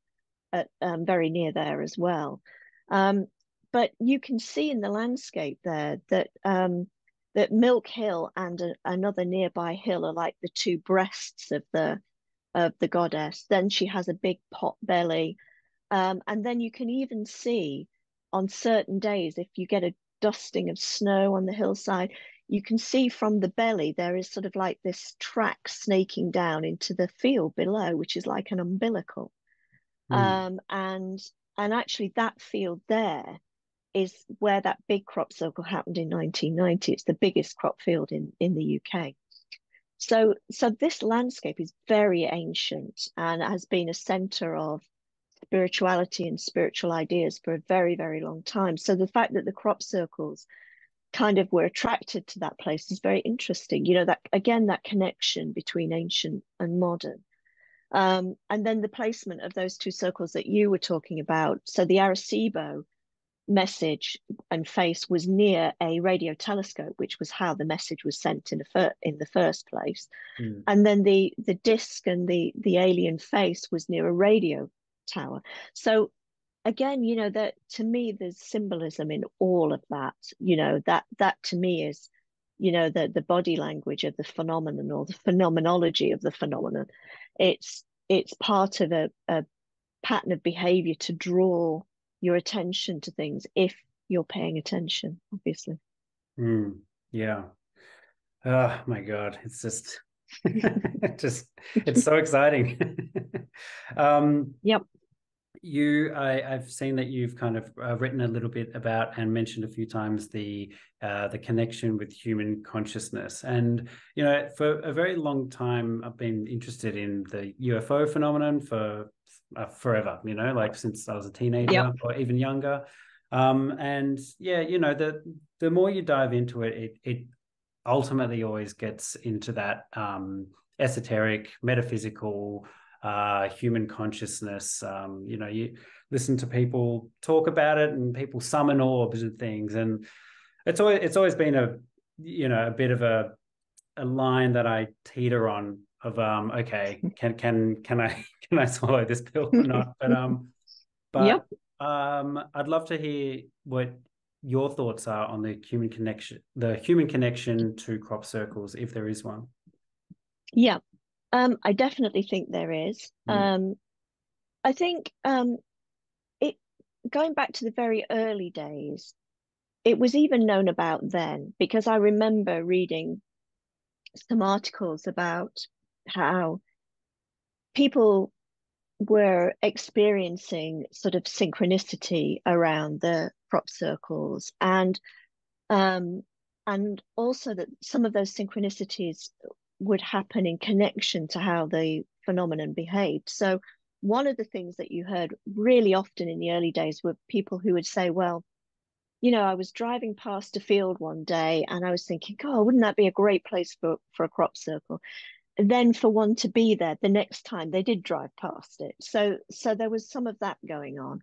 at very near there as well. Um, but you can see in the landscape there that Milk Hill and another nearby hill are like the two breasts of the goddess. Then she has a big pot belly, and then you can even see on certain days, if you get a dusting of snow on the hillside, you can see from the belly there is sort of like this track snaking down into the field below, which is like an umbilical. Mm. Um, and and actually that field there is where that big crop circle happened in 1990. It's the biggest crop field in the UK. So this landscape is very ancient and has been a center of spirituality and spiritual ideas for a very, very long time. So the fact that the crop circles kind of were attracted to that place is very interesting. You know, that again, that connection between ancient and modern. And then the placement of those two circles that you were talking about. So the Arecibo message and face was near a radio telescope, which was how the message was sent in the first place. Mm. And then the disc and the alien face was near a radio tower. So again, you know, that to me there's symbolism in all of that. You know, that to me is, you know, the body language of the phenomenon or the phenomenology of the phenomenon. It's part of a pattern of behavior to draw your attention to things if you're paying attention, obviously. Mm. Yeah. Oh my God. It's just just it's so exciting. um Yep. I've seen that you've kind of written a little bit about and mentioned a few times the connection with human consciousness. And you know, for a very long time, I've been interested in the UFO phenomenon for forever. You know, like since I was a teenager Yep. or even younger. And yeah, you know, the more you dive into it, it ultimately always gets into that esoteric, metaphysical, human consciousness. You know, you listen to people talk about it, and people summon orbs and things, and it's always been a you know a bit of a line that I teeter on of okay, can I can I swallow this pill or not? Yep. But I'd love to hear what your thoughts are on the human connection to crop circles, if there is one. Yeah. I definitely think there is. Mm. I think it going back to the very early days, it was even known about then because I remember reading some articles about how people were experiencing sort of synchronicity around the crop circles, um, and also that some of those synchronicities would happen in connection to how the phenomenon behaved. So one of the things that you heard really often in the early days were people who would say, well, I was driving past a field one day and I was thinking, oh, wouldn't that be a great place for a crop circle? And then for one to be there the next time they did drive past it. So there was some of that going on.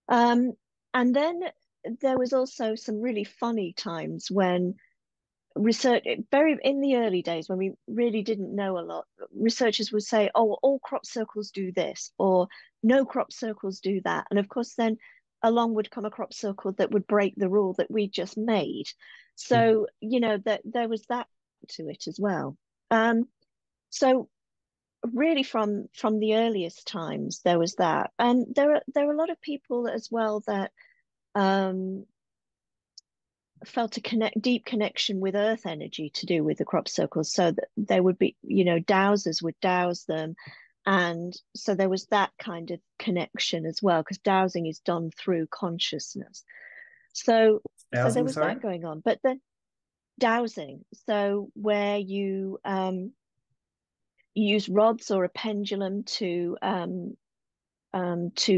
Um, and then there was also some really funny times when research, very in the early days when we really didn't know a lot, researchers would say, oh, all crop circles do this, or no crop circles do that. And of course, then along would come a crop circle that would break the rule that we just made. So, that there was that to it as well. So really from the earliest times there was that, and there are a lot of people as well that um felt a deep connection with earth energy to do with the crop circles, so that there would be, dowsers would douse them, and so there was that kind of connection as well, because dowsing is done through consciousness. So there Dowsing, was sorry. that going on, but the dowsing, so where you use rods or a pendulum to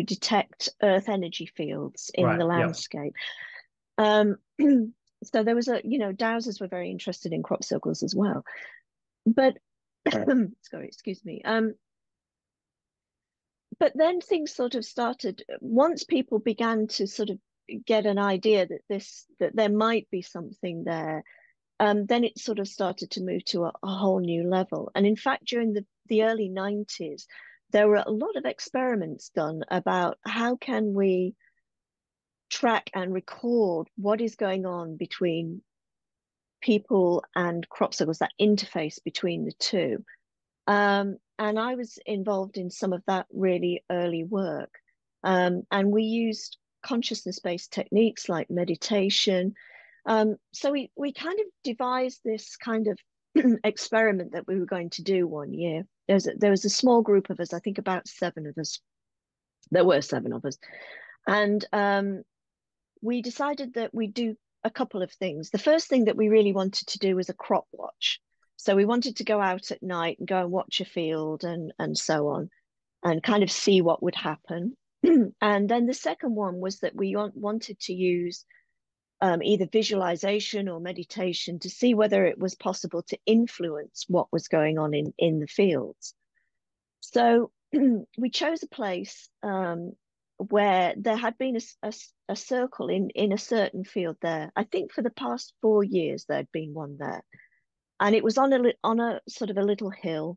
detect earth energy fields in Right. the Yep. landscape. Um, so there was dowsers were very interested in crop circles as well. But sorry, excuse me. But then things sort of started once people began to sort of get an idea that there might be something there. Then it sort of started to move to a whole new level. And in fact, during the early 90s, there were a lot of experiments done about how can we track and record what is going on between people and crop circles, that interface between the two. And I was involved in some of that really early work. And we used consciousness-based techniques like meditation. So we kind of devised this kind of experiment that we were going to do one year. There was a small group of us, I think about 7 of us. There were 7 of us. And we decided that we'd do a couple of things. The first thing that we really wanted to do was a crop watch. So we wanted to go out at night and go and watch a field and so on, and kind of see what would happen. And then the second one was that we wanted to use either visualization or meditation to see whether it was possible to influence what was going on in the fields. So we chose a place where there had been a circle in a certain field there. I think for the past 4 years there'd been one there, and it was on a sort of a little hill,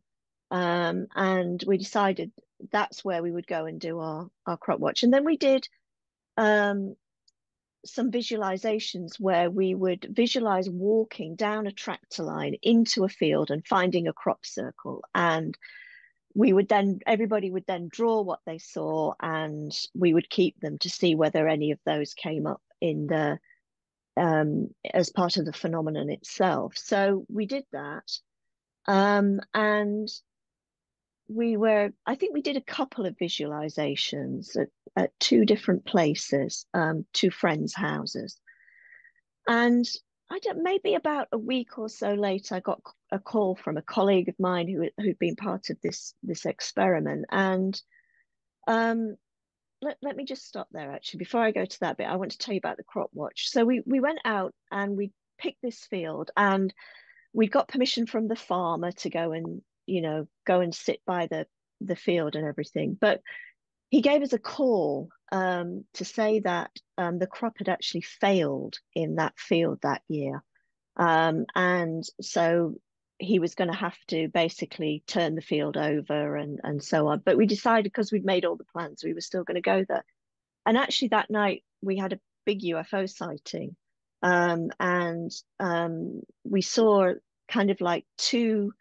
and we decided that's where we would go and do our crop watch. And then we did some visualizations where we would visualize walking down a tractor line into a field and finding a crop circle, and everybody would then draw what they saw, and we would keep them to see whether any of those came up in the as part of the phenomenon itself. So we did that, and I think we did a couple of visualizations at 2 different places, 2 friends' houses. And I don't, maybe about a week or so later, I got a call from a colleague of mine who'd been part of this experiment. And let me just stop there, actually. Before I go to that bit, I want to tell you about the crop watch. So we went out and we picked this field, and we got permission from the farmer to go and go and sit by the field and everything. But he gave us a call to say that the crop had actually failed in that field that year. And so he was going to have to basically turn the field over and so on. But we decided, because we'd made all the plans, we were still going to go there. And actually that night we had a big UFO sighting. And we saw kind of like 2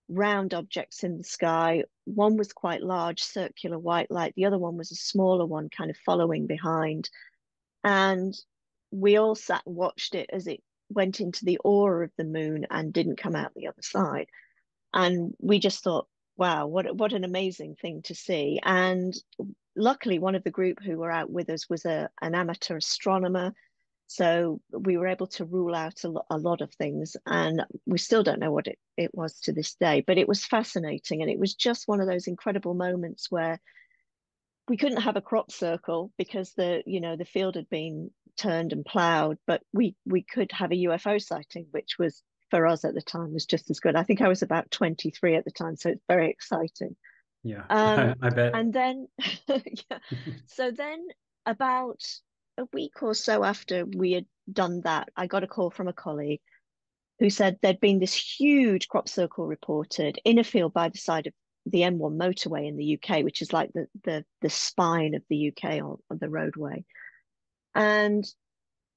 round objects in the sky. One was quite large, circular white light. The other one was a smaller one, kind of following behind. And we all sat and watched it as it went into the aura of the moon and didn't come out the other side. And we just thought, wow, what an amazing thing to see. And luckily, one of the group who were out with us was an amateur astronomer. So we were able to rule out a lot of things. And we still don't know what it was to this day, but it was fascinating. And it was just one of those incredible moments where we couldn't have a crop circle because the field had been turned and plowed, but we could have a UFO sighting, which was for us at the time was just as good. I think I was about 23 at the time, so it's very exciting. Yeah, Um, I bet. and then yeah, so then about a week or so after we had done that, I got a call from a colleague who said there'd been this huge crop circle reported in a field by the side of the M1 motorway in the UK, which is like the spine of the UK on the roadway. And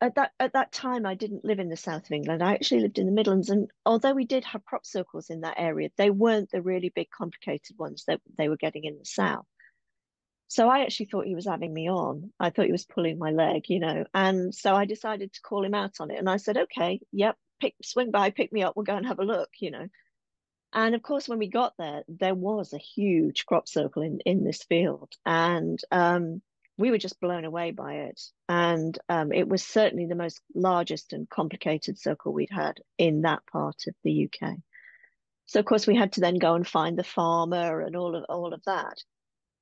at that time, I didn't live in the south of England. I actually lived in the Midlands, and although we did have crop circles in that area, they weren't the really big, complicated ones that they were getting in the south. So I actually thought he was having me on. I thought he was pulling my leg. And so I decided to call him out on it. And I said, okay, yep, swing by, pick me up, we'll go and have a look. And of course, when we got there, there was a huge crop circle in this field. And we were just blown away by it. And it was certainly the most largest and complicated circle we'd had in that part of the UK. So of course we had to then go and find the farmer and all of that.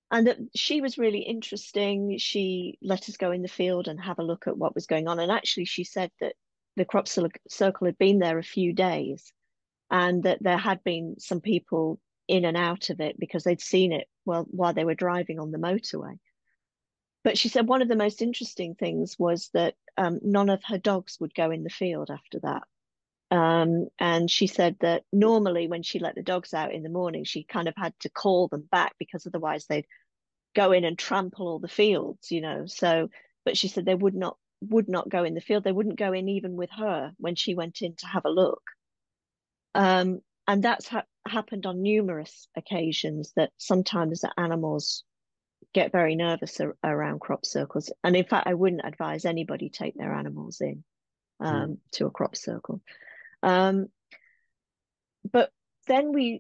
And she was really interesting. She let us go in the field and have a look at what was going on. And actually, she said that the crop circle had been there a few days and that there had been some people in and out of it because they'd seen it while they were driving on the motorway. But she said one of the most interesting things was that none of her dogs would go in the field after that. And she said that normally when she let the dogs out in the morning, she kind of had to call them back because otherwise they'd go in and trample all the fields. So, but she said they would not go in the field. They wouldn't go in even with her when she went in to have a look. And that's happened on numerous occasions that sometimes the animals get very nervous around crop circles. And in fact, I wouldn't advise anybody take their animals in to a crop circle. But then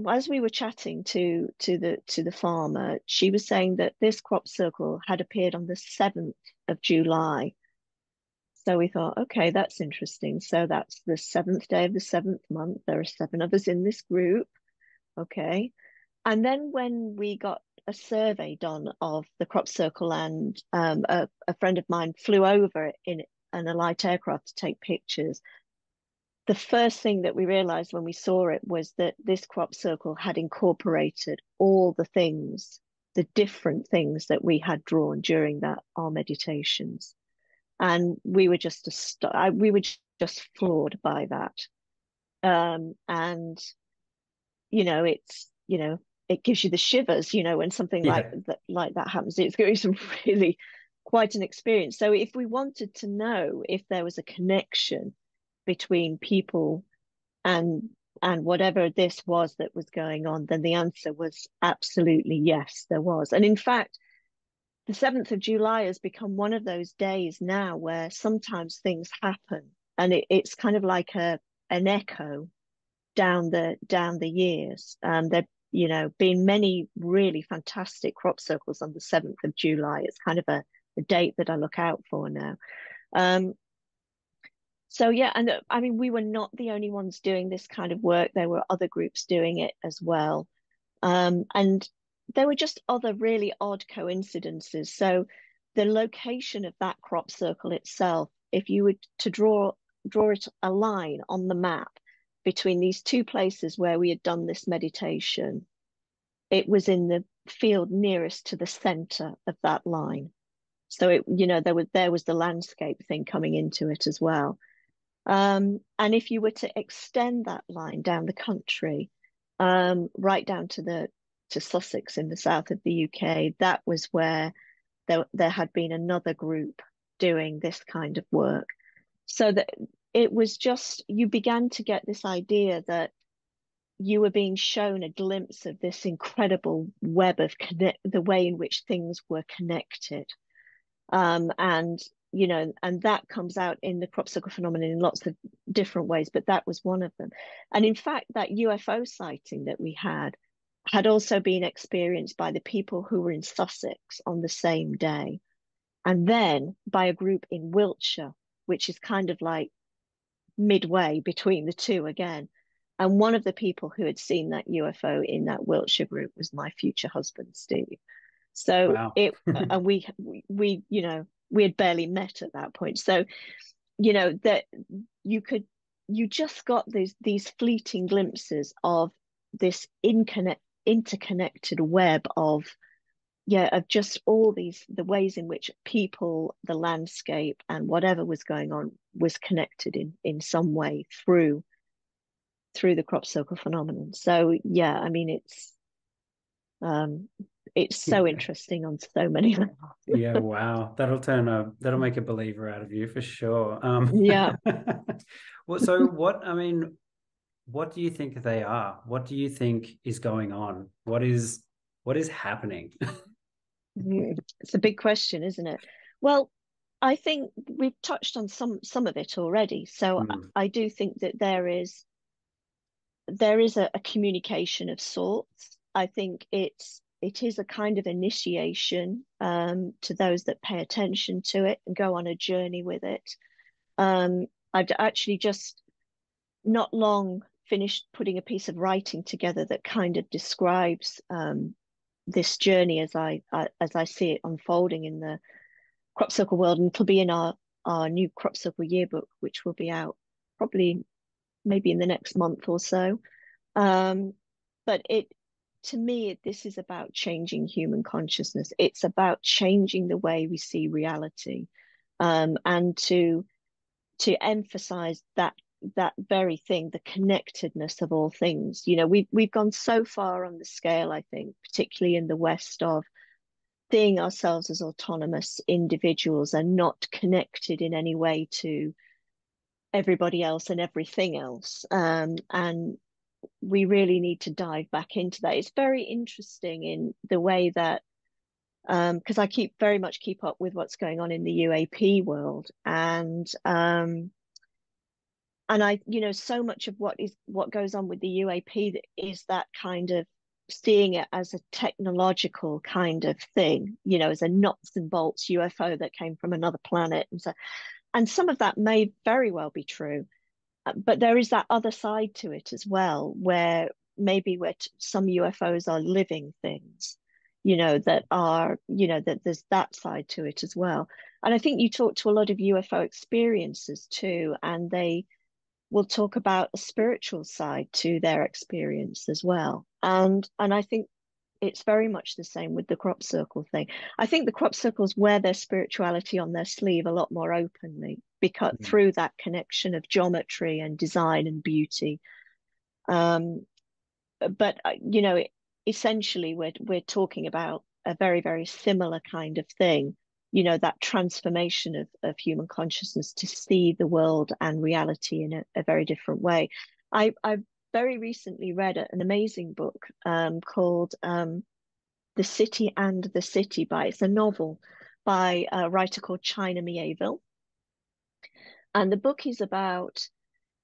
as we were chatting to the farmer, she was saying that this crop circle had appeared on the 7th of July. So we thought, okay, that's interesting. So that's the 7th day of the 7th month. There are 7 of us in this group. Okay. And then when we got a survey done of the crop circle and a friend of mine flew over in a light aircraft to take pictures, the first thing that we realized when we saw it was that this crop circle had incorporated all the different things that we had drawn during our meditations. And we were just floored by that. And it gives you the shivers, when something Yeah. like that happens. It's really quite an experience. So if we wanted to know if there was a connection between people and whatever this was that was going on, then the answer was absolutely yes, there was. And in fact, the 7th of July has become one of those days now where sometimes things happen and it's kind of like an echo down the years. There've been many really fantastic crop circles on the 7th of July. It's kind of a date that I look out for now. So yeah, and I mean, we were not the only ones doing this kind of work. There were other groups doing it as well. And there were just other really odd coincidences. So the location of that crop circle itself, if you were to draw it a line on the map between these two places where we had done this meditation, it was in the field nearest to the center of that line. So there was the landscape thing coming into it as well. And if you were to extend that line down the country, right down to Sussex in the south of the UK, that was where there had been another group doing this kind of work. So that it was just, you began to get this idea that you were being shown a glimpse of this incredible web of the way in which things were connected. And that comes out in the crop circle phenomenon in lots of different ways, but that was one of them. And in fact, that UFO sighting that we had, had also been experienced by the people who were in Sussex on the same day, and then by a group in Wiltshire, which is kind of like midway between the two again. And one of the people who had seen that UFO in that Wiltshire group was my future husband, Steve. So Wow. it, and you know, we had barely met at that point. So, you know, that you could, you just got these fleeting glimpses of this interconnected web of, yeah, of just all these, the ways in which people, the landscape, and whatever was going on was connected in some way through the crop circle phenomenon. So yeah, I mean um it's so interesting on so many levels. Yeah, wow. That'll make a believer out of you for sure. Yeah. Well, so what, I mean, what do you think they are? What do you think is going on? What is happening? It's a big question, isn't it? Well, I think we've touched on some of it already. So Mm, I do think that there is a communication of sorts. I think it is a kind of initiation to those that pay attention to it and go on a journey with it. I've actually just not long finished putting a piece of writing together that kind of describes this journey as I see it unfolding in the crop circle world, and it'll be in our new crop circle yearbook, which will be out probably maybe in the next month or so. But it, to me, this is about changing human consciousness. It's about changing the way we see reality, and to emphasize that very thing, the connectedness of all things. You know, we've gone so far on the scale, I think, particularly in the West, of seeing ourselves as autonomous individuals and not connected in any way to everybody else and everything else. And we really need to dive back into that. It's very interesting in the way that because I very much keep up with what's going on in the UAP world, and I, you know, so much of what goes on with the UAP is that kind of seeing it as a technological kind of thing, you know, as a nuts and bolts UFO that came from another planet, and some of that may very well be true, but there is that other side to it as well, where maybe some UFOs are living things, you know, that are, you know, that there's that side to it as well. And I think you talk to a lot of UFO experiencers too, and they will talk about a spiritual side to their experience as well. And I think it's very much the same with the crop circle thing. I think the crop circles wear their spirituality on their sleeve a lot more openly because mm, through that connection of geometry and design and beauty. Um, but you know, essentially, we're talking about a very, very similar kind of thing. You know, that transformation of human consciousness to see the world and reality in a very different way. I very recently read an amazing book called The City and the City it's a novel by a writer called China Mieville. And the book is about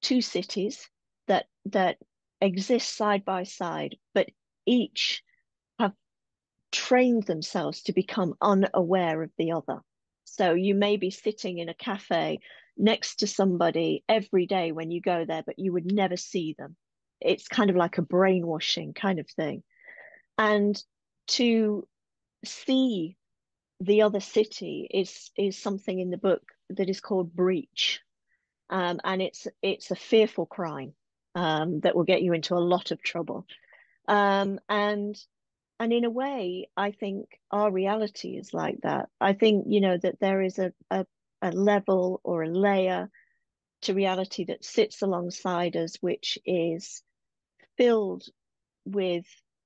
two cities that exist side by side, but each have trained themselves to become unaware of the other. So you may be sitting in a cafe next to somebody every day when you go there, but you would never see them. It's kind of like a brainwashing kind of thing. And to see the other city is something in the book that is called breach, and it's a fearful crime that will get you into a lot of trouble. And in a way, I think our reality is like that. I think, you know, that there is a level or a layer to reality that sits alongside us, which is filled with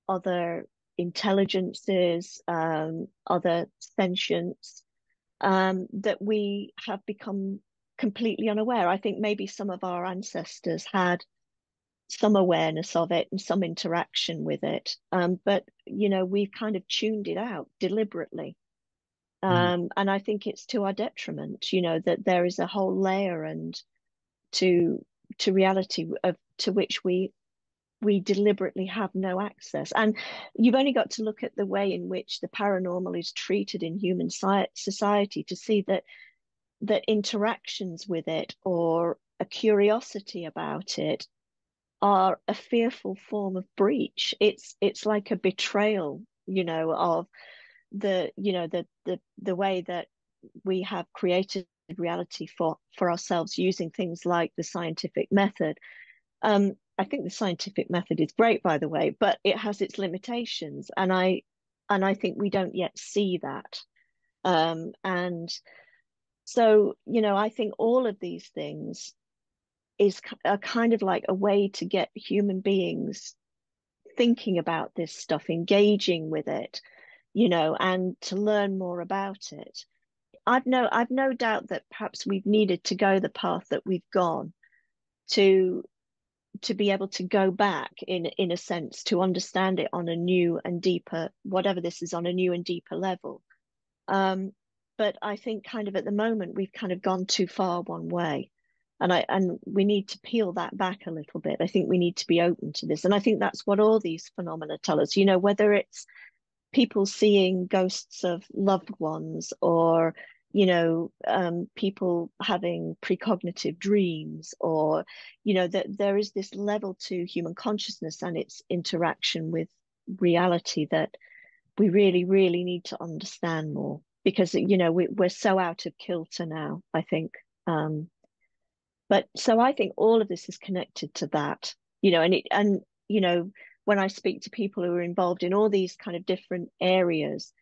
other intelligences, other sentience, that we have become completely unaware. I think maybe some of our ancestors had some awareness of it and some interaction with it, but you know, we've kind of tuned it out deliberately. mm. And I think it's to our detriment, you know, that there is a whole layer and to reality of to which we deliberately have no access. And you've only got to look at the way in which the paranormal is treated in human society to see that interactions with it or a curiosity about it are a fearful form of breach. It's like a betrayal, of the way that we have created reality for ourselves using things like the scientific method. I think the scientific method is great, by the way, but it has its limitations, and I think we don't yet see that. And so, I think all of these things are kind of like a way to get human beings thinking about this stuff, engaging with it, and to learn more about it. I've no doubt that perhaps we've needed to go the path that we've gone to be able to go back in a sense to understand it on a new and deeper, whatever this is, on a new and deeper level. But I think kind of at the moment we've kind of gone too far one way. And we need to peel that back a little bit. I think we need to be open to this. And I think that's what all these phenomena tell us, whether it's people seeing ghosts of loved ones, or people having precognitive dreams, or that there is this level to human consciousness and its interaction with reality that we really, really need to understand more, because we're so out of kilter now, I think. But so I think all of this is connected to that, and when I speak to people who are involved in all these kind of different areas,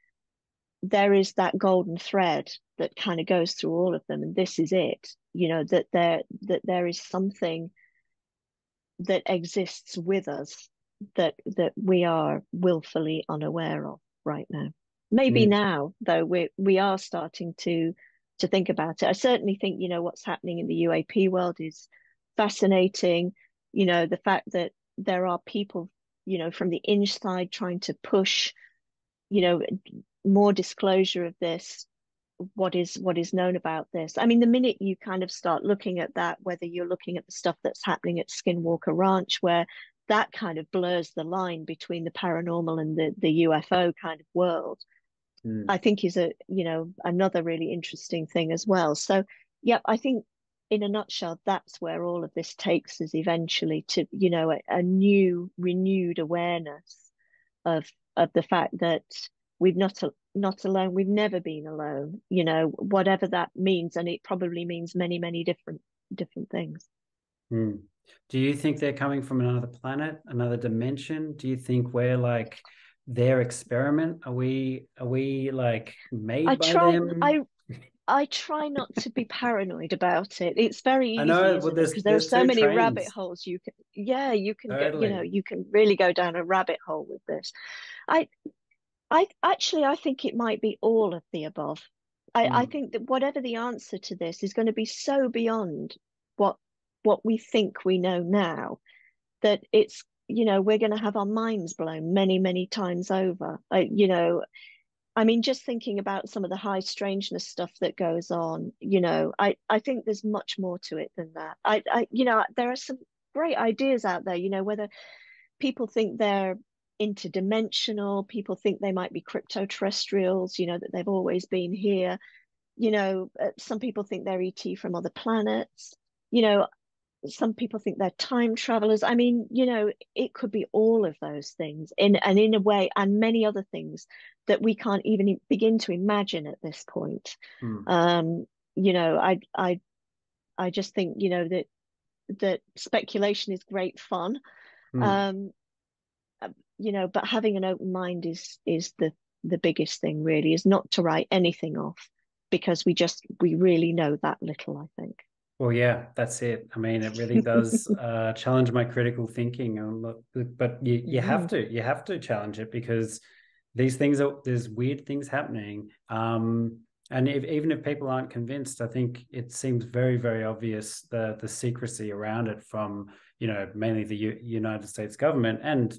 there is that golden thread that kind of goes through all of them, and this is it. That there is something that exists with us that we are willfully unaware of right now. Maybe now, though, we are starting to think about it. I certainly think what's happening in the UAP world is fascinating. The fact that there are people from the inside trying to push more disclosure of this, what is known about this. I mean, the minute you kind of start looking at that, whether you're looking at the stuff that's happening at Skinwalker Ranch, where that kind of blurs the line between the paranormal and the UFO kind of world, I think is another really interesting thing as well. So yeah, I think in a nutshell, that's where all of this takes us eventually to, a new renewed awareness of the fact that we've not alone. We've never been alone, whatever that means, and it probably means many, many different things. Do you think they're coming from another planet, another dimension? Do you think we're like their experiment? Are we like made by them? I try not to be paranoid about it. It's very I easy, know, isn't well, it? Because there are there's so two many rabbit trains. holes you can, you can go, Totally. you can really go down a rabbit hole with this. I I think it might be all of the above. I think that whatever the answer to this is going to be so beyond what we think we know now, that it's, we're going to have our minds blown many, many times over. I mean, just thinking about some of the high strangeness stuff that goes on, I think there's much more to it than that. There are some great ideas out there, whether people think they're interdimensional, people think they might be crypto-terrestrials, that they've always been here. Some people think they're ET from other planets. Some people think they're time travelers. I mean, it could be all of those things in a way, and many other things that we can't even begin to imagine at this point. I just think, that speculation is great fun. But having an open mind is the biggest thing, really, is not to write anything off, because we really know that little, I think. Well, yeah, that's it. I mean, it really does challenge my critical thinking. But you have to challenge it, because there's weird things happening. And even if people aren't convinced, I think it seems very, very obvious the secrecy around it from, mainly the United States government, and,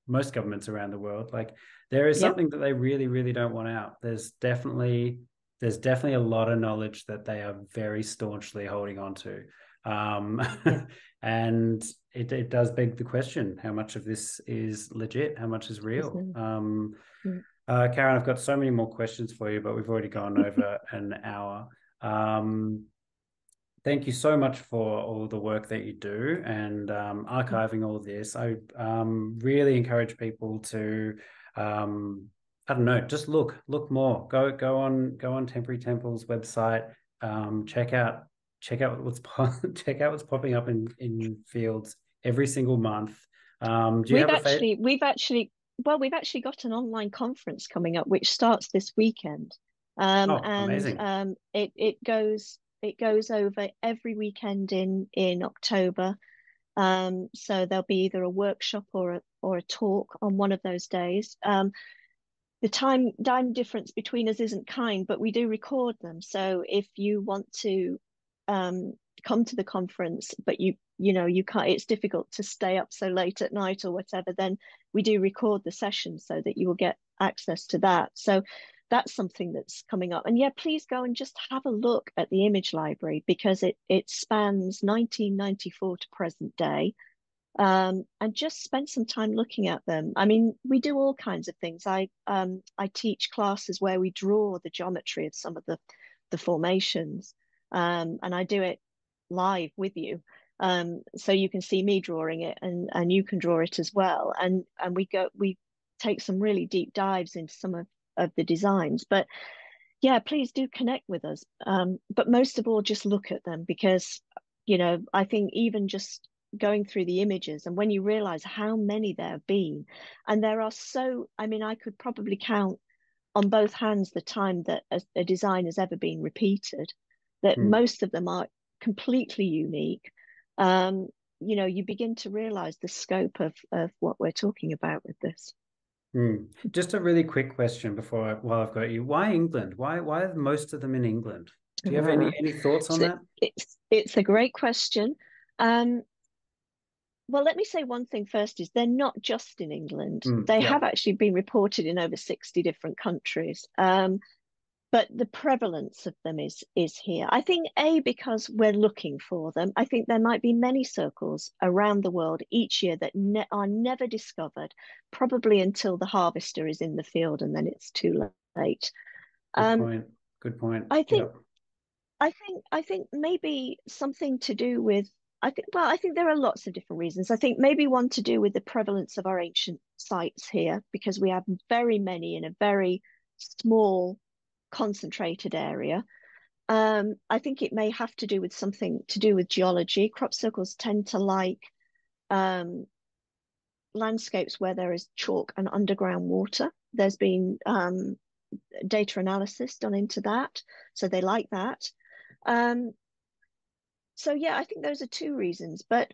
most governments around the world. Like, there is something that they really, really don't want out. There's definitely a lot of knowledge that they are very staunchly holding on to. And it does beg the question: how much of this is legit? How much is real? Mm. Karen, I've got so many more questions for you, but we've already gone over an hour. Thank you so much for all the work that you do and archiving all this. I really encourage people to, I don't know, just look more. Go on Temporary Temple's website. Check out what's check out what's popping up in fields every single month. Do you We've have a actually, we've actually, well, we've actually got an online conference coming up which starts this weekend, Oh, and amazing. it goes over every weekend in October. So there'll be either a workshop or a talk on one of those days. The time difference between us isn't kind, but we do record them. So if you want to um, come to the conference, but you know you can't, it's difficult to stay up so late at night or whatever, then we do record the session so that you will get access to that. So that's something that's coming up. And yeah, please go and just have a look at the image library because it spans 1994 to present day, and just spend some time looking at them. I mean, we do all kinds of things. I teach classes where we draw the geometry of some of the formations, and I do it live with you, so you can see me drawing it, and you can draw it as well. And we take some really deep dives into some of the designs. But yeah, please do connect with us. But most of all, just look at them because, I think even just going through the images and when you realize how many there have been, and there are so, I mean, I could probably count on both hands the time that a design has ever been repeated, that Hmm. most of them are completely unique. Um, you begin to realize the scope of what we're talking about with this. Just a really quick question while I've got you. Why England? Why are most of them in England? Do you have any thoughts on So that? it's a great question. Um, well, let me say one thing first is they're not just in England. They Yeah. have actually been reported in over 60 different countries. But the prevalence of them is here. I think because we're looking for them. I think there might be many circles around the world each year that are never discovered, probably until the harvester is in the field and then it's too late. Good Um, point. Good point. I Yeah. think I think maybe something to do with I think there are lots of different reasons. I think maybe one to do with the prevalence of our ancient sites here because we have very many in a very small concentrated area. I think it may have to do with something to do with geology. Crop circles tend to like um, landscapes where there is chalk and underground water. There's been data analysis done into that, so they like that. Um, so yeah, I think those are two reasons, but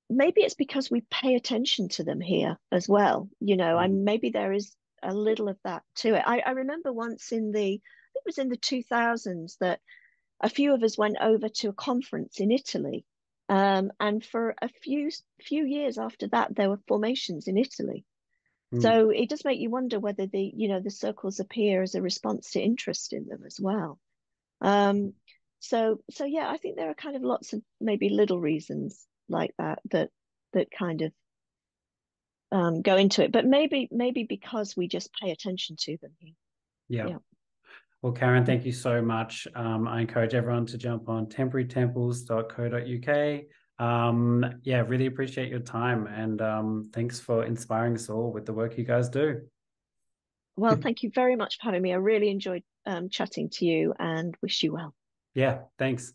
maybe it's because we pay attention to them here as well. Mm. And maybe there is a little of that to it. I remember once I think it was in the 2000s that a few of us went over to a conference in Italy. And for a few years after that, there were formations in Italy. Mm. So it does make you wonder whether the circles appear as a response to interest in them as well. Um, so yeah, I think there are kind of lots of maybe little reasons like that kind of go into it, but maybe because we just pay attention to them. Yeah. Yeah. Well, Karen, thank you so much. I encourage everyone to jump on temporarytemples.co.uk. Yeah, really appreciate your time and thanks for inspiring us all with the work you guys do. Well, thank you very much for having me. I really enjoyed chatting to you and wish you well. Yeah, thanks.